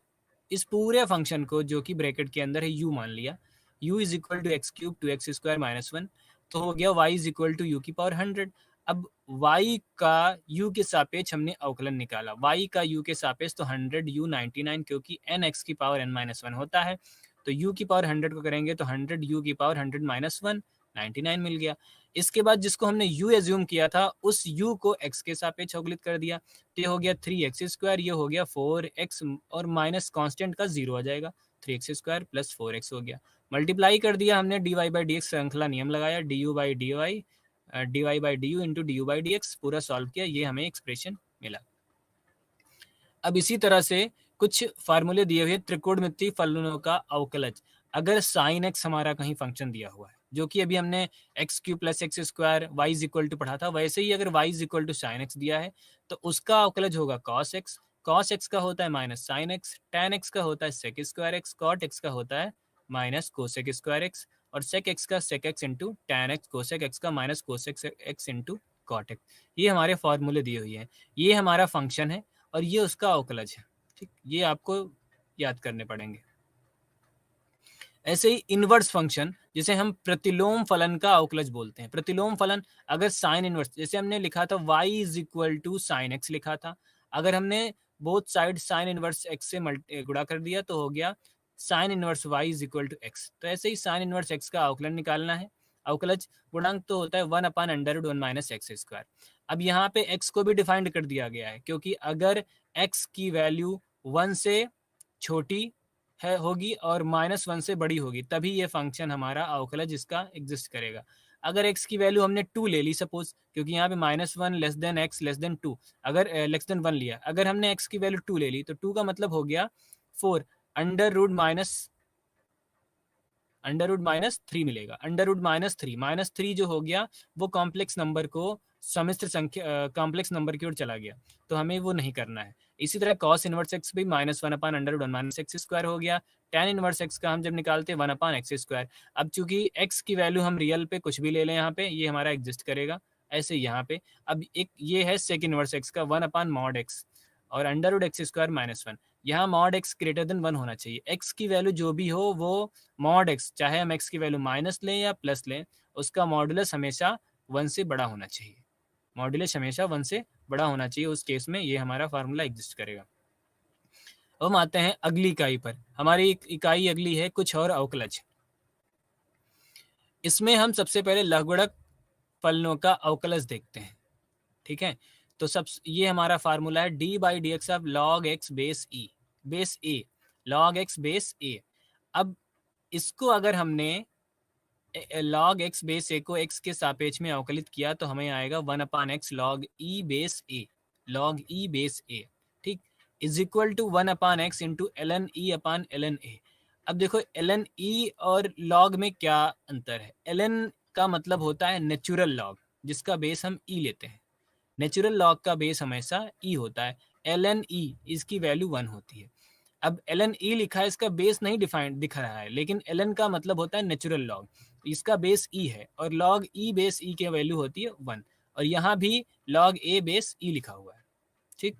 इस पूरे फंक्शन को, जो कि ब्रैकेट के अंदर है, u मान लिया, u is equal to x cube 2x square minus 1, तो हो गया y is equal to u की पावर 100। अब y का u के सापेक्ष हमने अवकलन निकाला, y का u के सापेक्ष तो 100 u 99, क्योंकि n x की पावर n माइनस 1 होता है, तो u की पावर 100 को करेंगे तो 100 u की पावर 100 माइनस 1 99 मिल गया। इसके बाद जिसको हमने u एज्यूम किया था उस u को x के सापेक्ष अवकलित कर दिया, तो ये हो गया 3x स्क्वायर, ये हो गया 4x और माइनस कांस्टेंट का 0 आ जाएगा, 3x स्क्वायर प्लस 4x हो गया। मल्टीप्लाई कर दिया हमने, d Y by D x श्रृंखला नियम लगाया, d you by d Y by D you into D you by D x, पूरा सॉल्व किया, ये हमें एक्सप्रेशन मिला। अब इसी तरह से कुछ फार्मूले दिए हुए त्रिकोणमितीय फलनों का अवकलज, अगर साइन एक्स हमारा कहीं फंक्शन दिया हुआ है, जो कि अभी हमने x cube plus x square y is equal to पढ़ा था, वैसे ही अगर y is equal to sine x दिया है तो उसका अवकलज होगा कॉस एक्स, कॉस एक्स का होता है minus sine x, tan x का होता है sec square x, cot x का होता है माइनस कोसेक स्क्वायर एक्स, और सेक एक्स का sec x into tan x, cosec x का minus cosec x into cot x. ये हमारे फॉर्मूले दिए हुए हैं, ये हमारा फंक्शन है और ये उसका अवकलज है। ठीक, ये आपको याद करने पड़ेंगे। ऐसे ही इनवर्स फंक्शन, जिसे हम प्रतिलोम फलन का अवकलज बोलते हैं। प्रतिलोम फलन अगर साइन इनवर्स, जैसे हमने लिखा था y is equal to sine x लिखा था, अगर हमने both side sine inverse x से गुणा कर दिया तो हो गया sine inverse y is equal to x. तो ऐसे ही साइन इनवर्स x का अवकलन निकालना है, अवकलज गुणांक तो होता है 1 upon under root 1 minus x square. अब यहाँ पे x को भी डिफाइंड कर दिया गया है, क्योंकि अगर x की वैल्यू 1 से छोटी है होगी और माइनस 1 से बड़ी होगी, तभी ये फंक्शन हमारा अवकलज इसका एग्जिस्ट करेगा। अगर x की वैल्यू हमने 2 ले ली सपोज, क्योंकि यहाँ पे minus 1 less than x less than 2, अगर लेस देन 1 लिया, अगर हमने x की वैल्यू 2 ले ली तो 2 का मतलब हो गया 4 under root minus under root -3 मिलेगा। अंडर रूट -3 जो हो गया वो कॉम्प्लेक्स नंबर को सम्मिश्र संख्या कॉम्प्लेक्स नंबर की ओर चला गया, तो हमें वो नहीं करना है। इसी तरह cos इनवर्स x भी -1/√1 - x² हो गया। tan इनवर्स x का हम जब निकालते हैं 1/x²। अब चूंकि x की वैल्यू हम रियल पे कुछ भी ले लें यहाँ पे, ये हमारा एग्जिस्ट करेगा। ऐसे यहाँ पे अब एक ये है सेक इनवर्स x का 1/mod x और अंडर रूट x² - 1। यहाँ मॉड x ग्रेटर देन 1 होना चाहिए। x की वैल्यू जो भी हो वो मॉड x, चाहे हम x की वैल्यू माइनस लें या प्लस लें, उसका मॉडुलस हमेशा 1 से बड़ा होना चाहिए। मॉडुलस हमेशा 1 से बड़ा होना चाहिए, उस केस में ये हमारा फार्मूला एग्जिस्ट करेगा। अब हम आते हैं अगली इकाई पर। हमारी इकाई अगली है कुछ और अवकलज। इसमें हम सबसे पहले लघुगणक फलनों का अवकलज देखते हैं। ठीक है, तो ये हमारा फार्मूला है d/dx of log x base a log x base a। अब इसको अगर हमने log x बेस a को x के सापेक्ष में अवकलित किया तो हमें आएगा 1/x log e base a, ठीक, is equal to 1/x into ln e upon ln a। अब देखो ln e और log में क्या अंतर है। ln का मतलब होता है नेचुरल लॉग, जिसका बेस हम e लेते हैं। नेचुरल लॉग का बेस हमेशा e होता है। ln e इसकी वैल्यू 1 होती है। अब ln e लिखा है, इसका बेस नहीं डिफाइंड दिख रहा है, लेकिन ln का मतलब होता है नेचुरल लॉग, इसका बेस e है और log e बेस e की वैल्यू होती है 1। और यहाँ भी log a बेस e लिखा हुआ है। ठीक,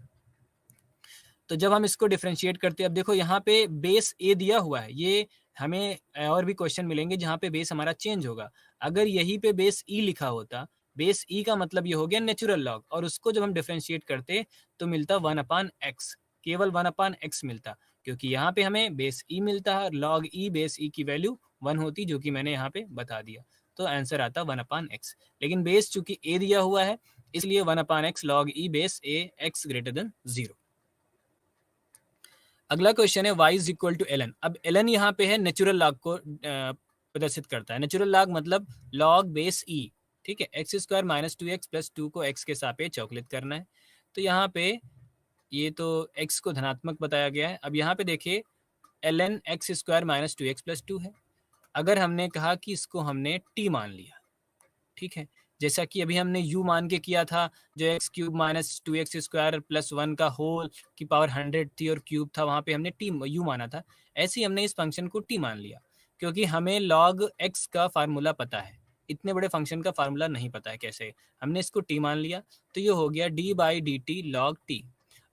तो जब हम इसको डिफरेंशिएट करते हैं, अब देखो यहाँ पे बेस a दिया हुआ है, ये हमें और भी क्वेश्चन मिलेंगे जहाँ पे बेस हमारा चेंज होगा। अगर यहीं पे बेस e लिखा होता, बेस e का मतलब ये हो गया नेचुरल लॉग, और उसको जब हम डिफरेंशिएट करते तो मिलता 1/x, केवल 1/x मिलता, क्योंकि यहाँ पे हमें बेस e मिलता है। log e बेस e की वैल्यू 1 होती, जो कि मैंने यहाँ पे बता दिया, तो आंसर आता 1/x। लेकिन बेस चूंकि a दिया हुआ है इसलिए 1/x log e base a x greater than 0। अगला क्वेश्चन है y is equal to ln। अब ln यहाँ पे है नेचुरल लॉग को प्रदर्शित करता है। नेचुरल लॉग मतलब log बेस e, ठीक है, x² - 2x प्लस 2 को x के सापेक्ष अवकलित करना है। तो यहाँ पे ये तो x को धनात्मक बताया गया है। अब यहाँ पे देखिए ln x² - 2x प्लस 2 है। अगर हमने कहा कि इसको हमने t मान लिया, ठीक है, जैसा कि अभी हमने u मान के किया था, जो x³ - 2x² प्लस 1 का होल की पावर 100 थी और क्यूब था, वहाँ पे हमने u माना था। ऐसे ही हमने इस फंक्शन को t मान लिया, क्योंकि हमें log x का फार्मूला पता है, इतने बड़े फंक्शन का फार्मूला नहीं पता है कैसे। हमने इसको t मान लिया, तो ये हो गया d/dt log t।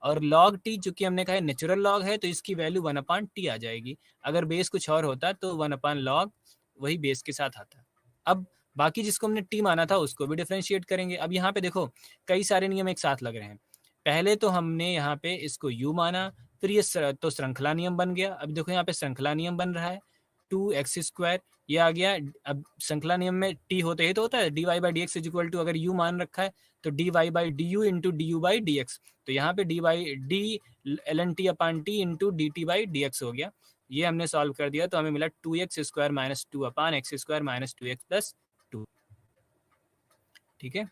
और log t चूंकि हमने कहा नेचुरल लॉग है, तो इसकी वैल्यू 1/t आ जाएगी। अगर बेस कुछ और होता तो 1/log वही बेस के साथ आता। अब बाकी जिसको हमने t माना था उसको भी डिफरेंशिएट करेंगे। अब यहाँ पे देखो कई सारे नियम एक साथ लग रहे हैं। पहले तो हमने यहाँ पे इसको u माना, फिर ये तो श्रृंखला नियम बन गया। अब देखो यहाँ पे श्रृंखला नियम बन रहा है, 2x² ये आ गया। अब श्रृंखला नियम में t होते ही तो होता है dy/dx इज इक्वल टू, अगर u मान रखा है तो dy/du इंटू du/dx। तो यहाँ पे d ln t अपान t इंटू dt/dx हो गया। ये हमने सॉल्व कर दिया तो हमें मिला 2x² - 2 अपान x² - 2x प्लस 2। ठीक है,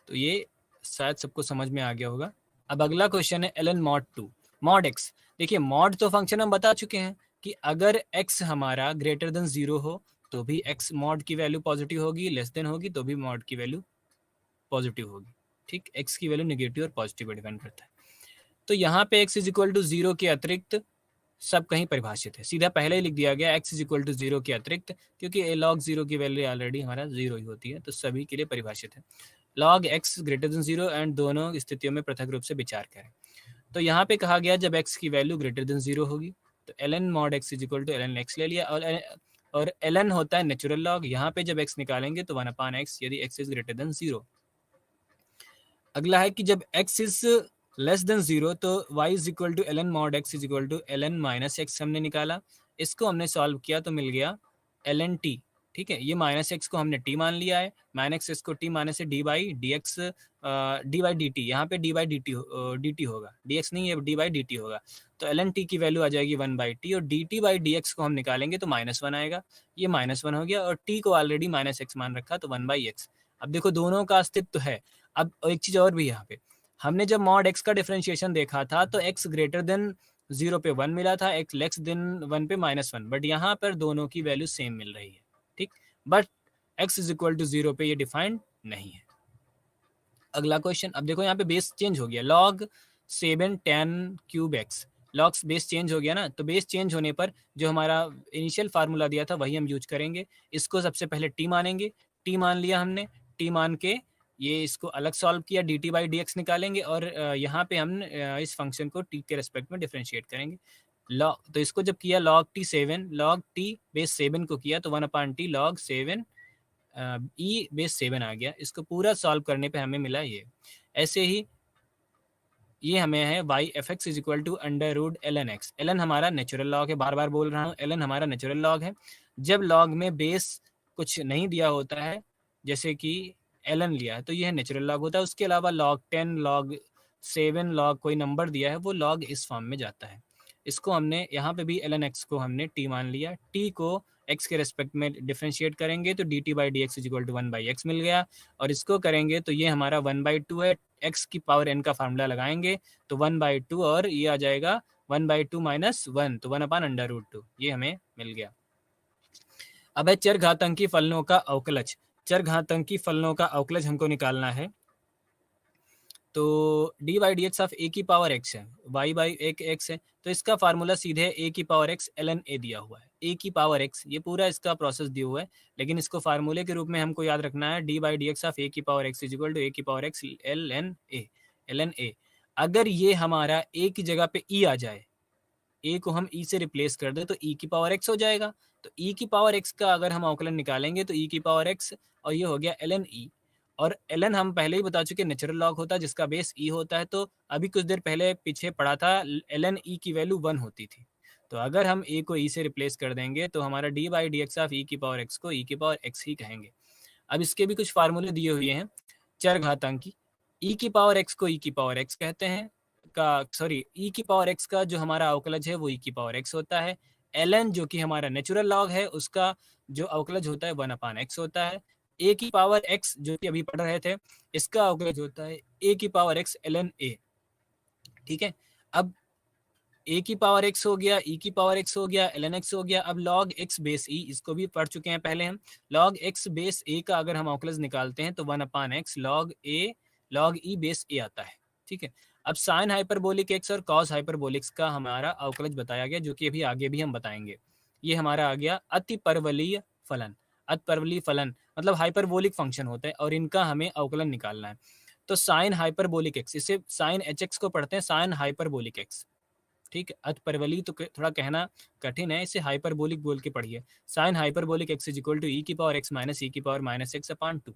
तो ये शायद सबको समझ में आ गया होगा। अब अगला क्वेश्चन है ln mod 2 mod x। देखिए mod तो फंक्शन हम बता चुके हैं कि अगर x हमारा ग्रेटर देन 0 हो तो भी x mod की वैल्यू पॉजिटिव होगी, लेस देन होगी तो भी mod की वैल्यू पॉजिटिव होगी। ठीक, x की वैल्यू नेगेटिव और पॉजिटिव पर डिपेंड करता है। तो यहाँ पे x इज इक्वल टू 0 के अतिरिक्त सब कहीं परिभाषित है, सीधा पहले ही लिख दिया गया x इज इक्वल टू 0 के अतिरिक्त, क्योंकि log 0 की वैल्यू ऑलरेडी हमारा 0 ही होती है, तो सभी के लिए परिभाषित है। log x greater than 0 and दोनों स्थितियों में पृथक रूप से विचार करें। तो यहाँ पे कहा गया जब x की वैल्यू ग्रेटर देन 0 होगी तो ln mod x is equal to ln x ले लिया, और ln होता है नेचुरल लॉग। यहाँ पे जब x निकालेंगे तो 1/x यदि x इज ग्रेटर देन 0। अगला है कि जब x इज लेस देन 0 तो y is equal to ln mod x is equal to ln minus x हमने निकाला। इसको हमने सॉल्व किया तो मिल गया ln t। ठीक है, ये माइनस x को हमने t मान लिया है, माइनस x को t माने से d/dx d/dt, यहाँ पे d/dt होगा, dx नहीं है d/dt होगा। तो ln t की वैल्यू आ जाएगी 1/t और dt/dx को हम निकालेंगे तो -1 आएगा। ये -1 हो गया और t को ऑलरेडी -x मान रखा तो 1/x। अब देखो दोनों का अस्तित्व है। अब एक चीज और भी यहाँ पे, हमने जब mod x का डिफरेंशिएशन देखा था तो x ग्रेटर देन 0 पे 1 मिला था, x लेस देन 1 पे -1, बट यहाँ पर दोनों की वैल्यू सेम मिल रही है, ठीक। But x is equal to 0 पे ये डिफाइंड नहीं है। अगला क्वेश्चन, अब देखो यहाँ पे बेस चेंज हो गया, log 7 tan cube x, log base change हो गया ना, तो बेस चेंज होने पर जो हमारा इनिशियल फार्मूला दिया था वही हम यूज करेंगे। इसको सबसे पहले t मानेंगे, t मान लिया हमने, t मान के ये इसको अलग सॉल्व किया, dt बाई डी एक्स निकालेंगे और यहाँ पे हम इस फंक्शन को t के रेस्पेक्ट में डिफ्रेंशिएट करेंगे। लॉग, तो इसको जब किया log t 7, log t base 7 को किया तो 1/t log 7 ई बेस 7 आ गया। इसको पूरा सॉल्व करने पे हमें मिला ये। ऐसे ही ये हमें है y f x is equal to under root l n x. L n हमारा नेचुरल लॉग है, बार बार बोल रहा हूँ, एल एन हमारा नेचुरल लॉग है। जब लॉग में बेस कुछ नहीं दिया होता है, जैसे कि एल एन लिया है, तो ये नेचुरल लॉग होता है। उसके अलावा log 10, log 7, log कोई नंबर दिया है, वो log इस फॉर्म में जाता है। इसको हमने यहाँ पे भी एल एन एक्स को हमने टी मान लिया, टी को x के रेस्पेक्ट में डिफ्रेंशिएट करेंगे तो d t by D x is equal to 1/x मिल गया। और इसको करेंगे तो ये हमारा 1/2 है, x की पावर n का फार्मूला लगाएंगे तो 1/2 और ये आ जाएगा 1/2 माइनस 1, तो 1/√2 ये हमें मिल गया। अब है चरघातांकी फलनों का अवकलज। चरघातांकी फलनों का अवकलज हमको निकालना है, तो d by D x of a की पावर एक्स है, वाई बाई एक एक्स है, तो इसका फार्मूला सीधे ए की power x l n a दिया हुआ है। ए की पावर एक्स, ये पूरा इसका प्रोसेस दिया हुआ है, लेकिन इसको फार्मूले के रूप में हमको याद रखना है, d by D x of a की power x is equal to a की power x l n a, l n a. अगर ये हमारा ए की जगह पे ई आ जाए, ए को हम ई से रिप्लेस कर दे तो ई की पावर एक्स हो जाएगा। तो ई की पावर एक्स का अगर हम अवकलन निकालेंगे तो ई की पावर एक्स और ये हो गया एल एन ई। और एल एन हम पहले ही बता चुके नेचुरल लॉग होता है जिसका बेस ई होता है, तो अभी कुछ देर पहले पीछे पढ़ा था एल एन ई की वैल्यू 1 होती थी। तो अगर हम ए को ई से रिप्लेस कर देंगे तो हमारा d by D x of e की पावर एक्स को ई की पावर एक्स ही कहेंगे। अब इसके भी कुछ फार्मूले दिए हुए हैं चरघातांकी। ई की पावर एक्स को ई की पावर एक्स कहते हैं, का सॉरी ई की पावर एक्स का जो हमारा अवकलज है वो ई की पावर एक्स होता है। एल एन जो कि हमारा नेचुरल लॉग है उसका जो अवकलज होता है 1/x होता है। ए की पावर एक्स जो कि अभी पढ़ रहे थे, इसका अवकलज होता है ए की power x l n a, ठीक है। अब ए की पावर एक्स हो गया, ई की पावर एक्स हो गया, एल एन एक्स हो गया। अब log x बेस ई, इसको भी पढ़ चुके हैं पहले हम। log x बेस ए का अगर हम अवकलज निकालते हैं तो 1/x log a log e base a आता है, ठीक है। अब साइन हाइपरबोलिक एक्स और कॉस हाइपरबोलिक्स का हमारा अवकलज बताया गया, जो कि अभी आगे भी हम बताएंगे। ये हमारा आ गया अतिपरवलीय फलन। अतिपरवलीय फलन मतलब हाइपरबोलिक फंक्शन होता है और इनका हमें अवकलन निकालना है। तो साइन हाइपरबोलिक एक्स, इसे साइन एच एक्स को पढ़ते हैं साइन हाइपरबोलिक एक्स, ठीक है। अतपरवली तो थोड़ा कहना कठिन है, इसे हाइपरबोलिक बोल के पढ़िए। Sine hyperbolic x is equal to e की पावर एक्स माइनस ई की पावर माइनस एक्स अपॉन 2,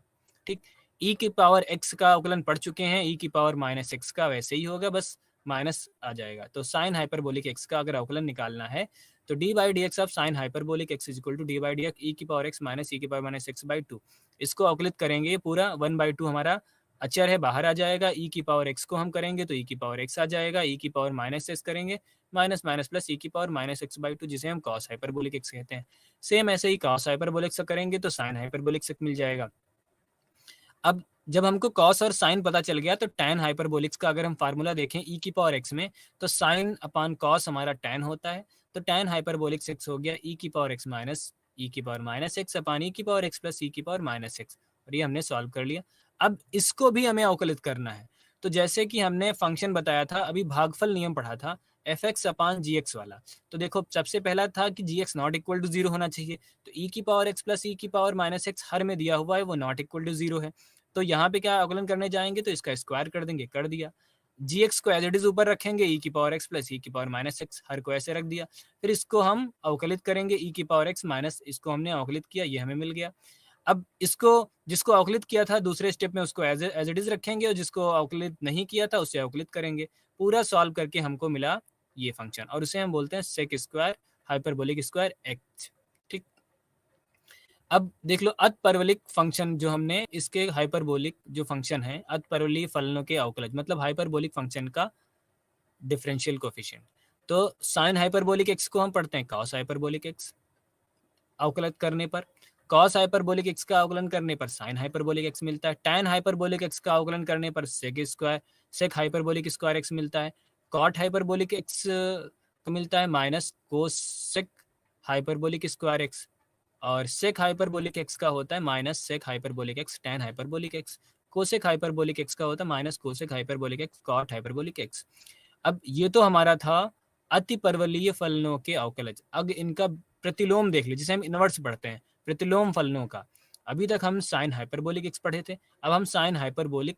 ठीक। ई की पावर एक्स का अवकलन पढ़ चुके हैं, ई की पावर माइनस एक्स का वैसे ही होगा, बस माइनस आ जाएगा। तो साइन हाइपरबोलिक एक्स का अगर अवकलन निकालना है तो d by D x of sine hyperbolic x is equal to d by D x e की पावर एक्स माइनस ई की पावर माइनस एक्स बाई 2। इसको अवकलित करेंगे पूरा 1/2 हमारा अचर है बाहर आ जाएगा। ई की पावर एक्स को हम करेंगे तो ई की पावर एक्स आ जाएगा, ई की पावर माइनस एक्स करेंगे माइनस माइनस प्लस ई की पावर माइनस एक्स बाई 2, जिसे हम कॉस हाइपरबोलिक एक्स कहते हैं। सेम ऐसे ही कॉस हाइपरबोलिक एक्स करेंगे तो साइन हाइपरबोलिक एक्स मिल जाएगा। अब जब हमको कॉस और साइन पता चल गया तो टैन हाइपरबोलिक्स का अगर हम फार्मूला देखें ई की पावर एक्स में, तो साइन अपॉन कॉस हमारा टैन होता है। तो टैन हाइपरबोलिक्स एक्स हो गया ई की पावर एक्स माइनस ई की पावर माइनस एक्स अपॉन ई की पावर एक्स प्लस ई की पावर माइनस एक्स, और ये हमने सॉल्व कर लिया। अब इसको भी हमें अवकलित करना है। तो जैसे कि हमने फंक्शन बताया था, अभी भागफल नियम पढ़ा था एफ एक्स अपॉन जी एक्स वाला, तो देखो सबसे पहला था कि जी एक्स नॉट इक्वल टू 0 होना चाहिए। तो ई की पावर एक्स प्लस ई की पावर माइनस एक्स हर में दिया हुआ है, वो नॉट इक्वल टू 0 है। तो यहाँ पे क्या अवकलन करने जाएंगे तो इसका स्क्वायर कर देंगे, कर दिया। जी एक्स को एज इट इज ऊपर रखेंगे, ई की पावर एक्स प्लस ई की पावर माइनस एक्स हर को ऐसे रख दिया। फिर इसको हम अवकलित करेंगे ई की पावर एक्स माइनस, इसको हमने अवकलित किया, ये हमें मिल गया। अब इसको जिसको अवकलित किया था दूसरे स्टेप में उसको एज इट इज रखेंगे, और जिसको अवकलित नहीं किया था उससे अवकलित करेंगे। पूरा सॉल्व करके हमको मिला ये फंक्शन, और उसे हम बोलते हैं sec square hyperbolic square x, ठीक। अब देख लो अतपरवलिक फंक्शन जो हमने, इसके हाइपरबोलिक जो फंक्शन है अतपरवलीय फलनों के अवकलज मतलब हाइपरबोलिक फंक्शन का डिफरेंशियल कोफिशिएंट। तो साइन हाइपरबोलिक एक्स को हम पढ़ते हैं कॉस हाइपरबोलिक एक्स, अवकलित करने पर कॉस हाइपरबोलिक एक्स का अवकलन करने पर साइन हाइपरबोलिक एक्स मिलता है। टैन हाइपरबोलिक एक्स का अवकलन करने पर sec square sec hyperbolic square x मिलता है। कॉट हाइपरबोलिक एक्स आपको मिलता है minus cosec hyperbolic square x, और सेक हाइपरबोलिक एक्स का होता है minus sec hyperbolic x tan hyperbolic x. Cosec hyperbolic x का होता है minus cosec hyperbolic x cot hyperbolic x. अब ये तो हमारा था अति परवलयीय फलनों के अवकलज। अब इनका प्रतिलोम देख लीजिए, जिसे हम इनवर्स पढ़ते हैं, प्रतिलोम फलनों का। अभी तक हम साइन हाइपरबोलिक एक्स पढ़े थे, अब हम साइन हाइपरबोलिक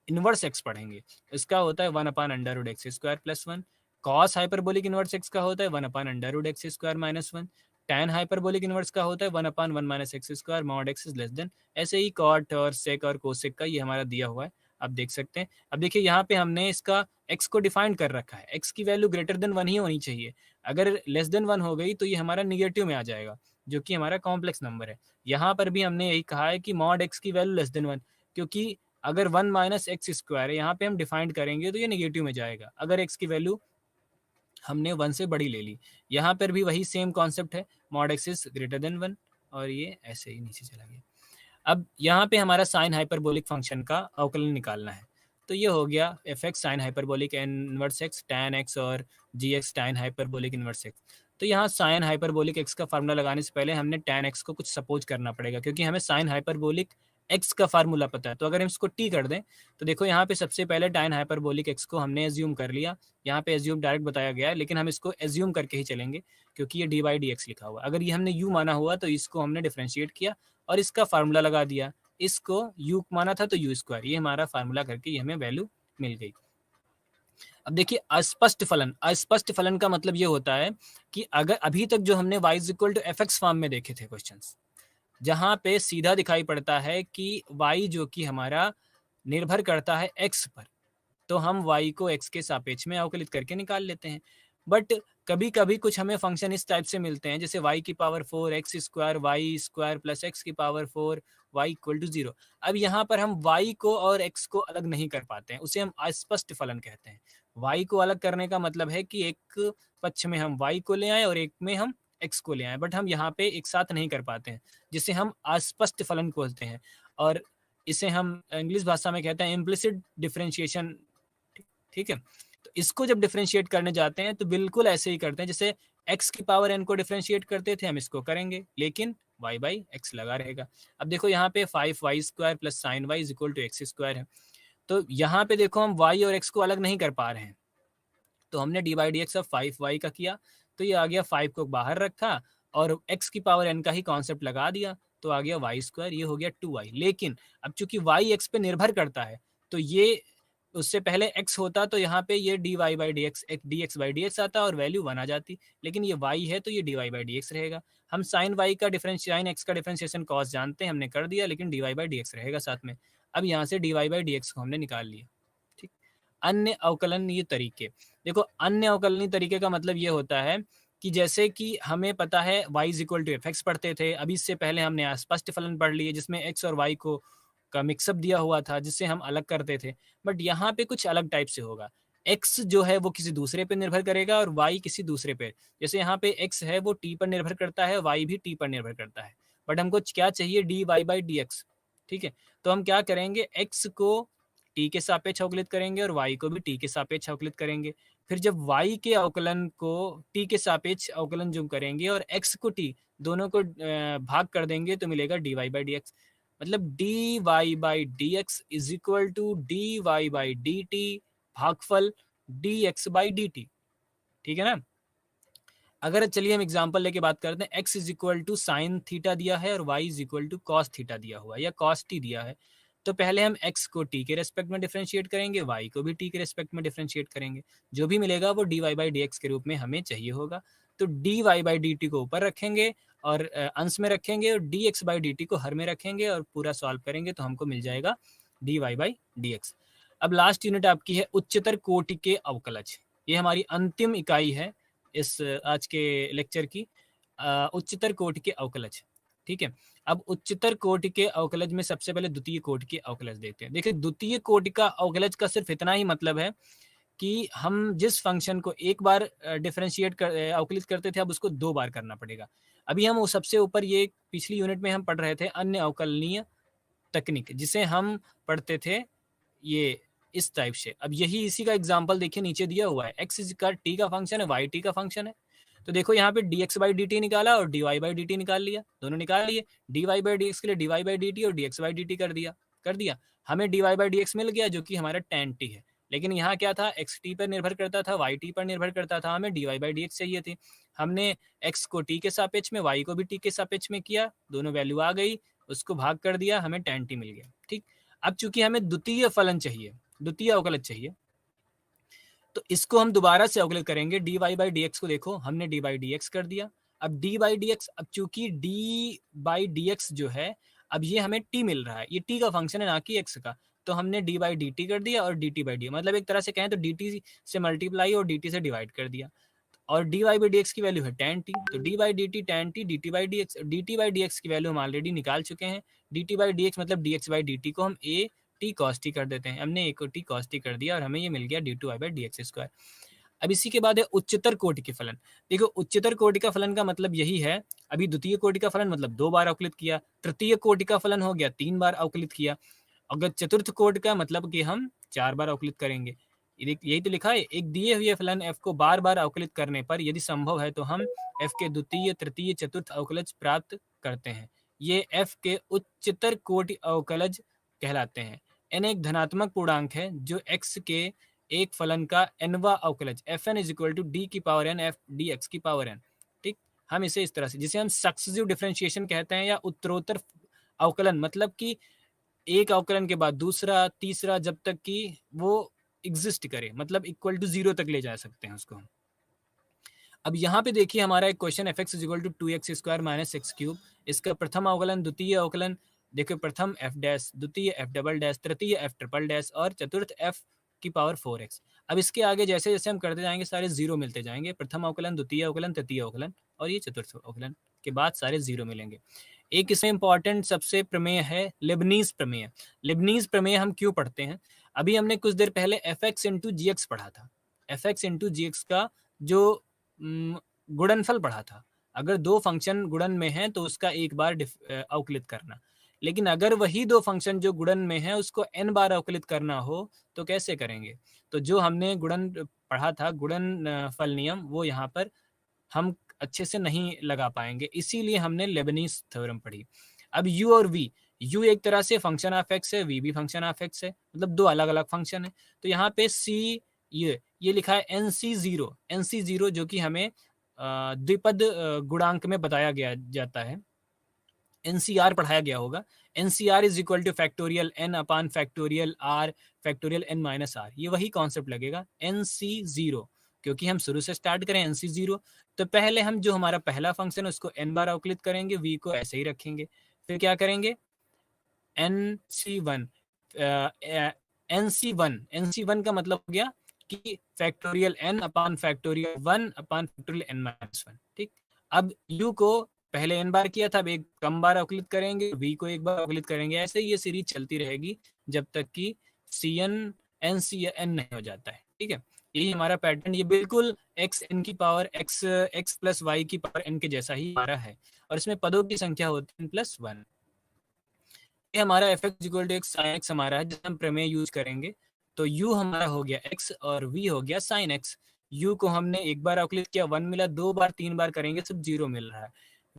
इनवर्स एक्स पढ़ेंगे। इसका होता है 1/√x² + 1। Cos hyperbolic inverse x का होता है 1/√x² - 1। टैन हाइपरबोलिक इनवर्स का होता है 1/1 - x² mod x is less then. ऐसे ही कॉट और सेक और कोसेक का ये हमारा दिया हुआ है, आप देख सकते हैं। अब देखिए यहाँ पे हमने इसका x को डिफाइन कर रखा है, x की वैल्यू ग्रेटर देन 1 ही होनी चाहिए। अगर लेस देन 1 हो गई तो ये हमारा निगेटिव में आ जाएगा, जो कि हमारा कॉम्प्लेक्स नंबर है। यहाँ पर भी हमने यही कहा है कि मॉड x की वैल्यू लेस देन 1, क्योंकि अगर 1 - x² है, यहाँ पे हम डिफाइन करेंगे तो ये निगेटिव में जाएगा अगर x की वैल्यू हमने 1 से बड़ी ले ली। यहाँ पर भी वही सेम कॉन्सेप्ट है, mod x is greater then 1, और ये ऐसे ही नीचे चला गया। अब यहाँ पे हमारा साइन हाइपरबोलिक फंक्शन का अवकलन निकालना है। तो ये हो गया F x sine hyperbolic inverse x tan x और जी एक्स टाइन हाइपरबोलिक इनवर्स एक्स। तो यहाँ साइन हाइपरबोलिक एक्स का फार्मूला लगाने से पहले हमने टैन एक्स को कुछ सपोज करना पड़ेगा, क्योंकि हमें साइन हाइपरबोलिक एक्स का फार्मूला पता है। तो अगर हम इसको टी कर दें तो देखो यहाँ पे सबसे पहले टाइन हाइपरबोलिक एक्स को हमने एज्यूम कर लिया। यहाँ पे एज्यूम डायरेक्ट बताया गया है, लेकिन हम इसको एज्यूम करके ही चलेंगे क्योंकि ये डी बाई डी एक्स लिखा हुआ। अगर ये हमने यू माना हुआ तो इसको हमने डिफ्रेंशिएट किया और इसका फार्मूला लगा दिया। इसको यू माना था तो यू², ये हमारा फार्मूला करके ये हमें वैल्यू मिल गई। अब देखिए अस्पष्ट फलन, अस्पष्ट फलन का मतलब ये होता है कि अगर अभी तक जो हमने y = fx फॉर्म में देखे थे क्वेश्चंस, जहां पे सीधा दिखाई पड़ता है कि y जो कि हमारा निर्भर करता है x पर, तो हम y को x के सापेक्ष में अवकलित करके निकाल लेते हैं। बट कभी कभी कुछ हमें फंक्शन इस टाइप से मिलते हैं, जैसे y⁴ x² y² + x⁴ y = 0। अब यहाँ पर हम y को और x को अलग नहीं कर पाते हैं, उसे हम अस्पष्ट फलन कहते हैं। y को अलग करने का मतलब है कि एक पक्ष में हम y को ले आए और एक में हम x को ले आए, बट हम यहाँ पे एक साथ नहीं कर पाते हैं, जिसे हम अस्पष्ट फलन बोलते हैं। और इसे हम इंग्लिश भाषा में कहते हैं इम्प्लिसिट डिफरेंशिएशन। ठीक है, तो इसको जब डिफरेंशिएट करने जाते हैं तो बिल्कुल ऐसे ही करते हैं जैसे x⁴n को डिफरेंशिएट करते थे, हम इसको करेंगे, लेकिन y/x लगा रहेगा। अब देखो यहाँ पे 5y² + sin y = x² है, तो यहाँ पे देखो हम y और x को अलग नहीं कर पा रहे हैं, तो हमने d/dx अब 5y का किया, तो ये आ गया 5 को बाहर रखा और x⁴n का ही कॉन्सेप्ट लगा दिया, तो आ गया y², ये हो गया 2y। लेकिन अब चूंकि y x पे निर्भर करता है, तो ये उससे पहले x होता तो यहाँ पे ये dy/dx dx/dx आता और वैल्यू 1 आ जाती, लेकिन ये y है तो ये dy/dx रहेगा। हम साइन y का साइन x का डिफरेंशिएशन कॉस जानते हैं, हमने कर दिया, लेकिन dy/dx रहेगा साथ में। अब यहाँ से dy/dx को हमने निकाल लिया। ठीक, अन्य अवकलनीय तरीके, देखो अन्य अवकलनीय तरीके का मतलब ये होता है कि जैसे कि हमें पता है y = fx पढ़ते थे, अभी इससे पहले हमने अस्पष्ट फलन पढ़ लिए जिसमें x और y को का मिक्सअप दिया हुआ था, जिससे हम अलग करते थे। बट यहाँ पे कुछ अलग टाइप से होगा, x जो है वो किसी दूसरे पे निर्भर करेगा और y किसी दूसरे पे। जैसे यहाँ पे x है वो t पर निर्भर करता है, y भी t पर निर्भर करता है, बट हमको क्या चाहिए dy/dx। ठीक है, तो हम क्या करेंगे, x को t के सापेक्ष अवकलित करेंगे और y को भी t के सापेक्ष अवकलित करेंगे। फिर जब y के अवकलन को t के सापेक्ष अवकलन जो करेंगे और x को t दोनों को भाग कर देंगे तो मिलेगा dy/dx। मतलब dy/dx = dy/dt भागफल dx/dt। ठीक है ना। अगर चलिए हम एग्जांपल लेके बात करते हैं, x = sin थीटा दिया है और y = cos थीटा दिया हुआ है या cos t दिया है, तो पहले हम x को t के रेस्पेक्ट में डिफरेंशिएट करेंगे, y को भी t के रेस्पेक्ट में डिफरेंशिएट करेंगे, जो भी मिलेगा वो dy/dx के रूप में हमें चाहिए होगा। तो dy/dt को ऊपर रखेंगे और अंश में रखेंगे और dx/dt को हर में रखेंगे और पूरा सॉल्व करेंगे तो हमको मिल जाएगा dy/dx। अब लास्ट यूनिट आपकी है उच्चतर कोटि के अवकलज। ये हमारी अंतिम इकाई है इस आज के लेक्चर की, उच्चतर कोटि के अवकलज। ठीक है, अब उच्चतर कोटि के अवकलज में सबसे पहले द्वितीय कोटि के अवकलज देखते हैं। देखिए द्वितीय कोटि का अवकलज का सिर्फ इतना ही मतलब है कि हम जिस फंक्शन को एक बार डिफरेंशिएट कर अवकलित करते थे, अब उसको 2 बार करना पड़ेगा। अभी हम वो सबसे ऊपर ये पिछली यूनिट में हम पढ़ रहे थे अन्य अवकलनीय तकनीक, जिसे हम पढ़ते थे ये इस टाइप से। अब यही इसी का एग्जांपल देखिए नीचे दिया हुआ है, x का t का फंक्शन है, y t का फंक्शन है। तो देखो यहाँ पे dx बाई dt निकाला और dy बाई dt निकाल लिया, दोनों निकाल लिए। dy बाई dx के लिए dy बाई dt और dx बाई dt कर दिया। हमें dy बाई dx मिल गया जो कि हमारा tan t है। लेकिन यहाँ क्या था, x t पर निर्भर करता था, y t पर निर्भर करता था, हमें dy बाई dx चाहिए थी। हमने x को t के सापेक्ष में, y को भी t के सापेक्ष में किया, दोनों वैल्यू आ गई, उसको भाग कर दिया, हमें tan t मिल गया। ठीक, अब चूंकि हमें द्वितीय फलन चाहिए, द्वितीय अवकलज चाहिए, तो इसको हम दोबारा से अवकलित करेंगे। dy बाई dx को देखो, हमने dy बाई dx कर दिया। अब dy बाई dx, अब चूंकि dy बाई dx जो है, अब ये हमें t मिल रहा है, ये t का फंक्शन है ना कि x का, तो हमने dy बाई dt कर दिया और dt बाई डी, मतलब एक तरह से कहें तो dt से मल्टीप्लाई और dt से डिवाइड कर दिया। और dy बाई dx की वैल्यू है tan t, तो dy by dt tan t dt by dx की वैल्यू हम ऑलरेडी निकाल चुके हैं। dt बाई dx मतलब dx बाई dt को हम a t cos t कर देते हैं, हमने a को t cos t कर दिया और हमें ये मिल गया d2i बाई dx स्क्वायर। अब इसी के बाद है उच्चतर कोटि के फलन। देखो उच्चतर कोटि का फलन का मतलब यही है, अभी द्वितीय कोटि का फलन मतलब 2 बार अवकलित किया, तृतीय कोटि का फलन हो गया 3 बार अवकलित किया, अगर चतुर्थ कोटि का मतलब कि हम 4 बार अवकलित करेंगे। यही तो लिखा है, एक दिए हुए फलन f को बार बार अवकलित करने पर यदि संभव है तो हम f के द्वितीय, तृतीय, चतुर्थ अवकलज प्राप्त करते हैं। ये f के उच्चतर कोटि अवकलज कहलाते हैं। n एक धनात्मक पूर्णांक है जो x के एक फलन का nवा अवकलज fn is equal to d की पावर n f dx की पावर n। ठीक, हम इसे इस तरह से, जिसे हम सक्सेसिव डिफरेंशिएशन कहते हैं या उत्तरोत्तर अवकलन, मतलब कि एक अवकलन के बाद दूसरा, तीसरा, जब तक कि वो एग्जिस्ट करे, मतलब इक्वल टू 0 तक ले जा सकते हैं उसको। अब यहाँ पे देखिए हमारा एक question fx is equal to 2x square minus x cube, इसका प्रथम अवकलन, द्वितीय अवकलन देखो, प्रथम f डैश, द्वितीय f डबल डैश, तृतीय f ट्रिपल डैश और चतुर्थ f की पावर 4x। अब इसके आगे जैसे जैसे हम करते जाएंगे सारे 0 मिलते जाएंगे, प्रथम अवकलन, द्वितीय अवकलन, तृतीय अवकलन और ये चतुर्थ अवकलन के बाद सारे 0 मिलेंगे। एक इसमें इंपॉर्टेंट सबसे प्रमेय है लिबनीज प्रमेय। लिबनीज प्रमेय हम क्यों पढ़ते हैं, अभी हमने कुछ देर पहले fx इंटू जी एक्स पढ़ा था, fx इंटू जी एक्स का जो गुणनफल पढ़ा था। अगर दो फंक्शन गुणन में हैं तो उसका एक बार अवकलित करना, लेकिन अगर वही दो फंक्शन जो गुणन में है उसको n बार अवकलित करना हो तो कैसे करेंगे। तो जो हमने गुणन पढ़ा था, गुणन फल नियम, वो यहाँ पर हम अच्छे से नहीं लगा पाएंगे, इसीलिए हमने लेबनीज थ्योरम पढ़ी। अब u और v, u एक तरह से फंक्शन ऑफ x है, v भी फंक्शन ऑफ x है, मतलब दो अलग अलग फंक्शन है। तो यहाँ पे c ये लिखा है nc0 जो कि हमें द्विपद गुणांक में बताया गया जाता है, NCR पढ़ाया गया होगा। NCR is equal two factorial n upon factorial r factorial n minus r, ये वही कॉन्सेप्ट लगेगा NC0, क्योंकि हम शुरू से स्टार्ट करें NC0। तो पहले हम जो हमारा पहला फंक्शन है उसको n बार अवकलित करेंगे, v को ऐसे ही रखेंगे, फिर क्या करेंगे NC1 का मतलब हो गया कि फैक्टोरियल n अपान फैक्टोरियल 1 अपान फैक्टोरियल n माइनस 1। ठीक, अब u को पहले n बार किया था, अब एक कम बार अवकलित करेंगे, v को एक बार अवकलित करेंगे, ऐसे ये सीरीज चलती रहेगी जब तक कि cn n नहीं हो जाता है। ठीक है, यही हमारा पैटर्न, ये बिल्कुल x n की पावर x प्लस y की पावर n के जैसा ही हमारा है, और इसमें पदों की संख्या होती है n+1। ये हमारा fx equal to sin x हमारा है, जिसे हम प्रमेय यूज करेंगे। तो u हमारा हो गया x और v हो गया sin x। u को हमने एक बार अवकलित किया 1 मिला, 2 बार 3 बार करेंगे सब 0 मिल रहा है।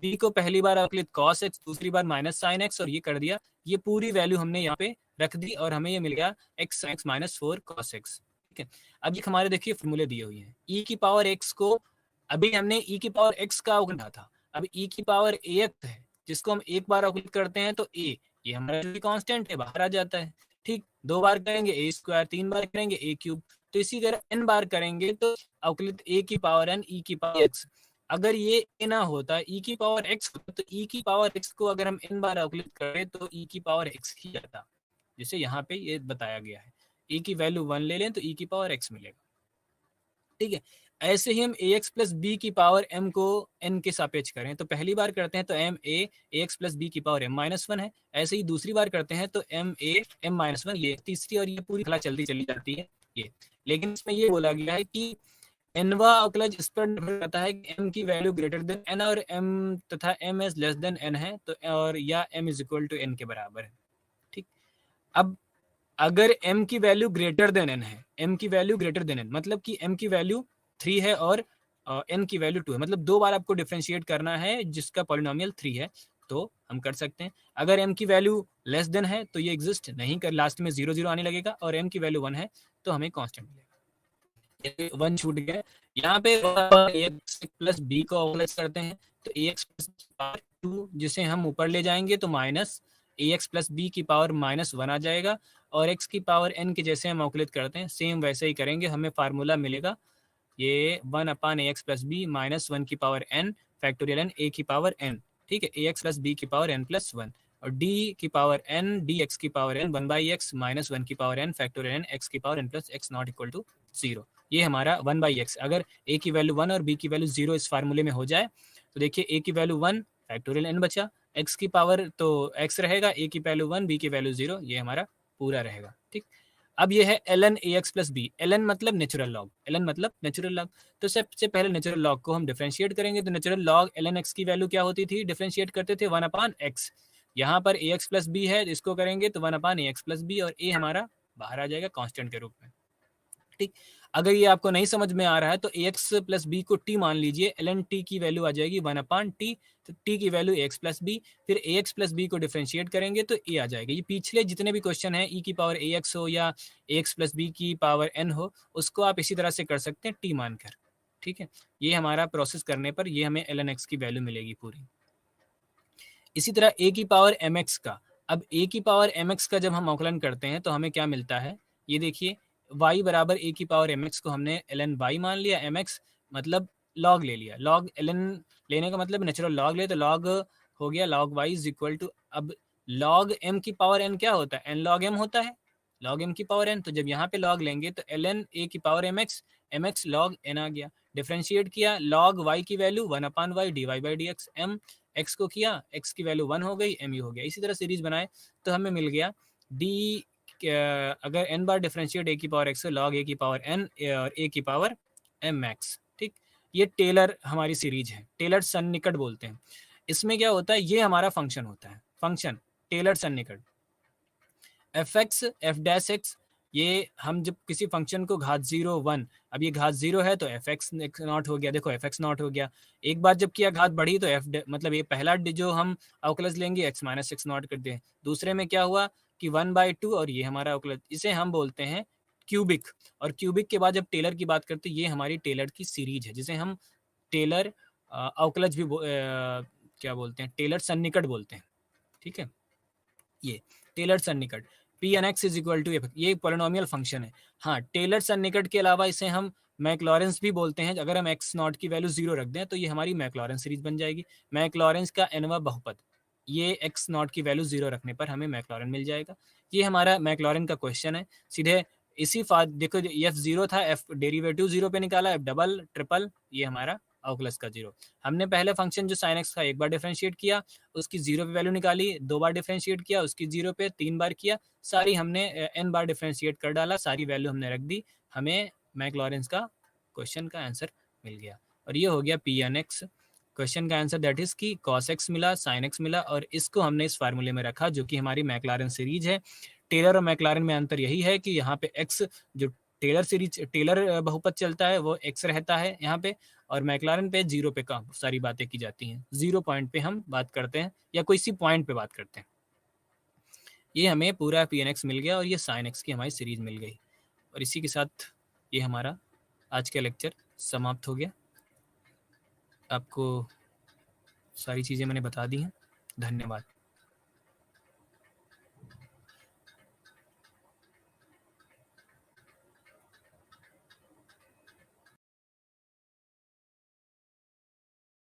v को पहली बार अवकलित cos x, दूसरी बार माइनस sin x और ये कर दिया, ये पूरी वैल्यू हमने यहाँ पे रख दी और हमें ये मिल गया x sin x minus 4 cos x। ठीक है, अब ये हमारे देखिए फॉर्मूले दिए हुए हैं। e की पावर x को, अभी हमने e की पावर x का अवकलन था, अब e की पावर ax है जिसको हम एक बार अवकलित करते हैं तो a, ये हमारा जो कांस्टेंट है बाहर आ जाता है। ठीक, 2 बार करेंगे a स्क्वायर, 3 बार करेंगे a क्यूब, तो इसी तरह n बार करेंगे तो अवकलित a की पावर n e की पावर x। अगर ये a ना होता, e की पावर x होता, तो e की पावर x को अगर हम n बार अवकलित करें तो e की पावर x ही आता, जैसे यहाँ पे ये बताया गया है। e की वैल्यू 1 ले लें तो e की पावर x मिलेगा। ठीक है, ऐसे ही हम ax प्लस बी की पावर m को n के सापेक्ष करें तो पहली बार करते हैं तो m a ax plus b की पावर m माइनस 1 है, ऐसे ही दूसरी बार करते हैं तो m a m माइनस 1, ये तीसरी, और ये पूरी खला चलती चली जाती है ये। लेकिन इसमें ये बोला गया है कि nवा अवकलज इस पर निर्भर करता है कि m की वैल्यू ग्रेटर देन n और m तथा m is less than n है, तो और या m is equal to n के बराबर है। ठीक, अब अगर m की वैल्यू ग्रेटर देन n है, m की वैल्यू ग्रेटर देन n मतलब कि m की वैल्यू 3 है और n की वैल्यू 2 है, मतलब 2 बार आपको डिफरेंशिएट करना है जिसका पॉलिनोमियल 3 है, तो हम कर सकते हैं। अगर m की वैल्यू लेस देन है तो ये एग्जिस्ट नहीं कर, लास्ट में 0 0 आने लगेगा, और m की वैल्यू 1 है तो हमें कांस्टेंट मिलेगा। 1 छूट गया यहाँ पे। ax प्लस बी को ऑवलेस करते हैं तो ax प्लस 2 जिसे हम ऊपर ले जाएंगे तो माइनस ax प्लस बी की पावर -1 आ जाएगा, और x की पावर n के जैसे हम ऑवलेट करते हैं सेम वैसे ही करेंगे, हमें फार्मूला मिलेगा ये 1/ax प्लस बी -1 की power n factorial n a की पावर n, ठीक है, ax प्लस b की पावर n प्लस 1, और d की पावर n dx की पावर n 1/x -1 की power n factorial n x की power n plus x not equal to 0। ये हमारा 1/x, अगर a की वैल्यू 1 और b की वैल्यू 0 इस फार्मूले में हो जाए तो देखिए a की वैल्यू 1 फैक्टोरियल n बचा, x की पावर तो x रहेगा, a की वैल्यू 1 b की वैल्यू 0, ये हमारा पूरा रहेगा। ठीक, अब ये है ln ax plus b, ln मतलब नेचुरल लॉग, ln मतलब नेचुरल लॉग, तो सबसे पहले नेचुरल लॉग को हम डिफरेंशिएट करेंगे, तो नेचुरल लॉग ln x की वैल्यू क्या होती थी, डिफरेंशिएट करते थे 1/x, यहाँ पर ax प्लस बी है, इसको करेंगे तो 1/ax प्लस बी, और a हमारा बाहर आ जाएगा कांस्टेंट के रूप में। ठीक, अगर ये आपको नहीं समझ में आ रहा है तो ax प्लस बी को t मान लीजिए, ln t की वैल्यू आ जाएगी 1/t, तो t की वैल्यू ax प्लस बी, फिर ax प्लस बी को डिफरेंशिएट करेंगे तो a आ जाएगा। ये पिछले जितने भी क्वेश्चन है e की पावर ax हो या ax प्लस बी की पावर n हो, उसको आप इसी तरह से कर सकते हैं t मानकर। ठीक है, ये हमारा प्रोसेस करने पर ये हमें ln x की वैल्यू मिलेगी पूरी। इसी तरह a की पावर mx का, अब a की पावर mx का जब हम अवकलन करते हैं तो हमें क्या मिलता है, ये देखिए y बराबर a की पावर mx को हमने ln y मान लिया, mx मतलब log ले लिया, log ln लेने का मतलब नेचुरल लॉग ले, तो log हो गया log y is equal to, अब log m की पावर n क्या होता है, n log m होता है, log m की पावर n, तो जब यहाँ पे log लेंगे तो ln a की power mx, mx log n आ गया, डिफरेंशिएट किया log y की value 1/y dy by dx, m x को किया, x की वैल्यू 1 हो गई, mu हो गया, इसी तरह सीरीज बनाए तो हमें मिल गया d, अगर n बार डिफरेंशिएट a की पावर x log a की पावर n और a की पावर mx। ठीक, ये टेलर हमारी सीरीज है, टेलर सन्निकट बोलते हैं। इसमें क्या होता है, ये हमारा फंक्शन होता है, फंक्शन टेलर सन्निकट, f x f dash x, ये हम जब किसी फंक्शन को घात 0 1, अब ये घात 0 है तो एफ एक्स नॉट हो गया, देखो एफ एक्स नॉट हो गया, एक बार जब किया घात बढ़ी तो एफ मतलब ये पहला जो हम अवकलज लेंगे एक्स माइनस एक्स नॉट कर दें, दूसरे में क्या हुआ कि 1/2, और ये हमारा अवकलज, इसे हम बोलते हैं क्यूबिक, और क्यूबिक के बाद जब टेलर की बात करते हैं, ये हमारी टेलर की सीरीज है जिसे हम टेलर अवकलज भी क्या बोलते हैं, टेलर सन्निकट बोलते हैं। ठीक है, ये टेलर सन्निकट p n x is equal to, ये पॉलिनोमियल फंक्शन है। हाँ, टेलर सन्निकट के अलावा इसे हम मैक्लॉरेंस भी बोलते हैं, अगर हम एक्स नॉट की वैल्यू 0 रख दें तो ये हमारी मैक्लॉरेंस सीरीज बन जाएगी, मैक्लॉरेंस का एनवा बहुपद, ये एक्स नॉट की वैल्यू 0 रखने पर हमें मैक्लॉरेन मिल जाएगा। ये हमारा मैक्लॉरेन का क्वेश्चन है, सीधे इसी देखो एफ 0 था, एफ डेरिवेटिव 0 पे निकाला, एफ डबल ट्रिपल, ये हमारा अवकलज का 0। हमने पहले फंक्शन जो साइन एक्स का एक बार डिफरेंशिएट किया, उसकी 0 पे वैल्यू निकाली, 2 बार डिफरेंशिएट किया, उसकी 0 पे 3 बार किया, सारी हमने n बार डिफरेंशिएट कर डाला, सारी वैल्यू हमने रख दी, हमें मैक्लॉरेंस का क्वेश्चन का आंसर मिल गया, और ये हो गया पी एन एक्स। क्वेश्चन का आंसर दैट इज की कॉस एक्स मिला, साइन एक्स मिला, और इसको हमने इस फार्मूले में रखा जो कि हमारी मैक्लॉरेन सीरीज है। टेलर और मैक्लॉरेन में अंतर यही है कि यहाँ पे एक्स जो टेलर सीरीज, टेलर बहुपद चलता है वो एक्स रहता है यहाँ पे, और मैक्लॉरेन पे 0 पे काम सारी बातें की जाती हैं, 0 पॉइंट पे हम बात करते हैं या कोई सी पॉइंट पे बात करते हैं। ये हमें पूरा पी एन एक्स मिल गया और ये साइन एक्स की हमारी सीरीज मिल गई, और इसी के साथ ये हमारा आज का लेक्चर समाप्त हो गया। आपको सारी चीज़ें मैंने बता दी हैं, धन्यवाद।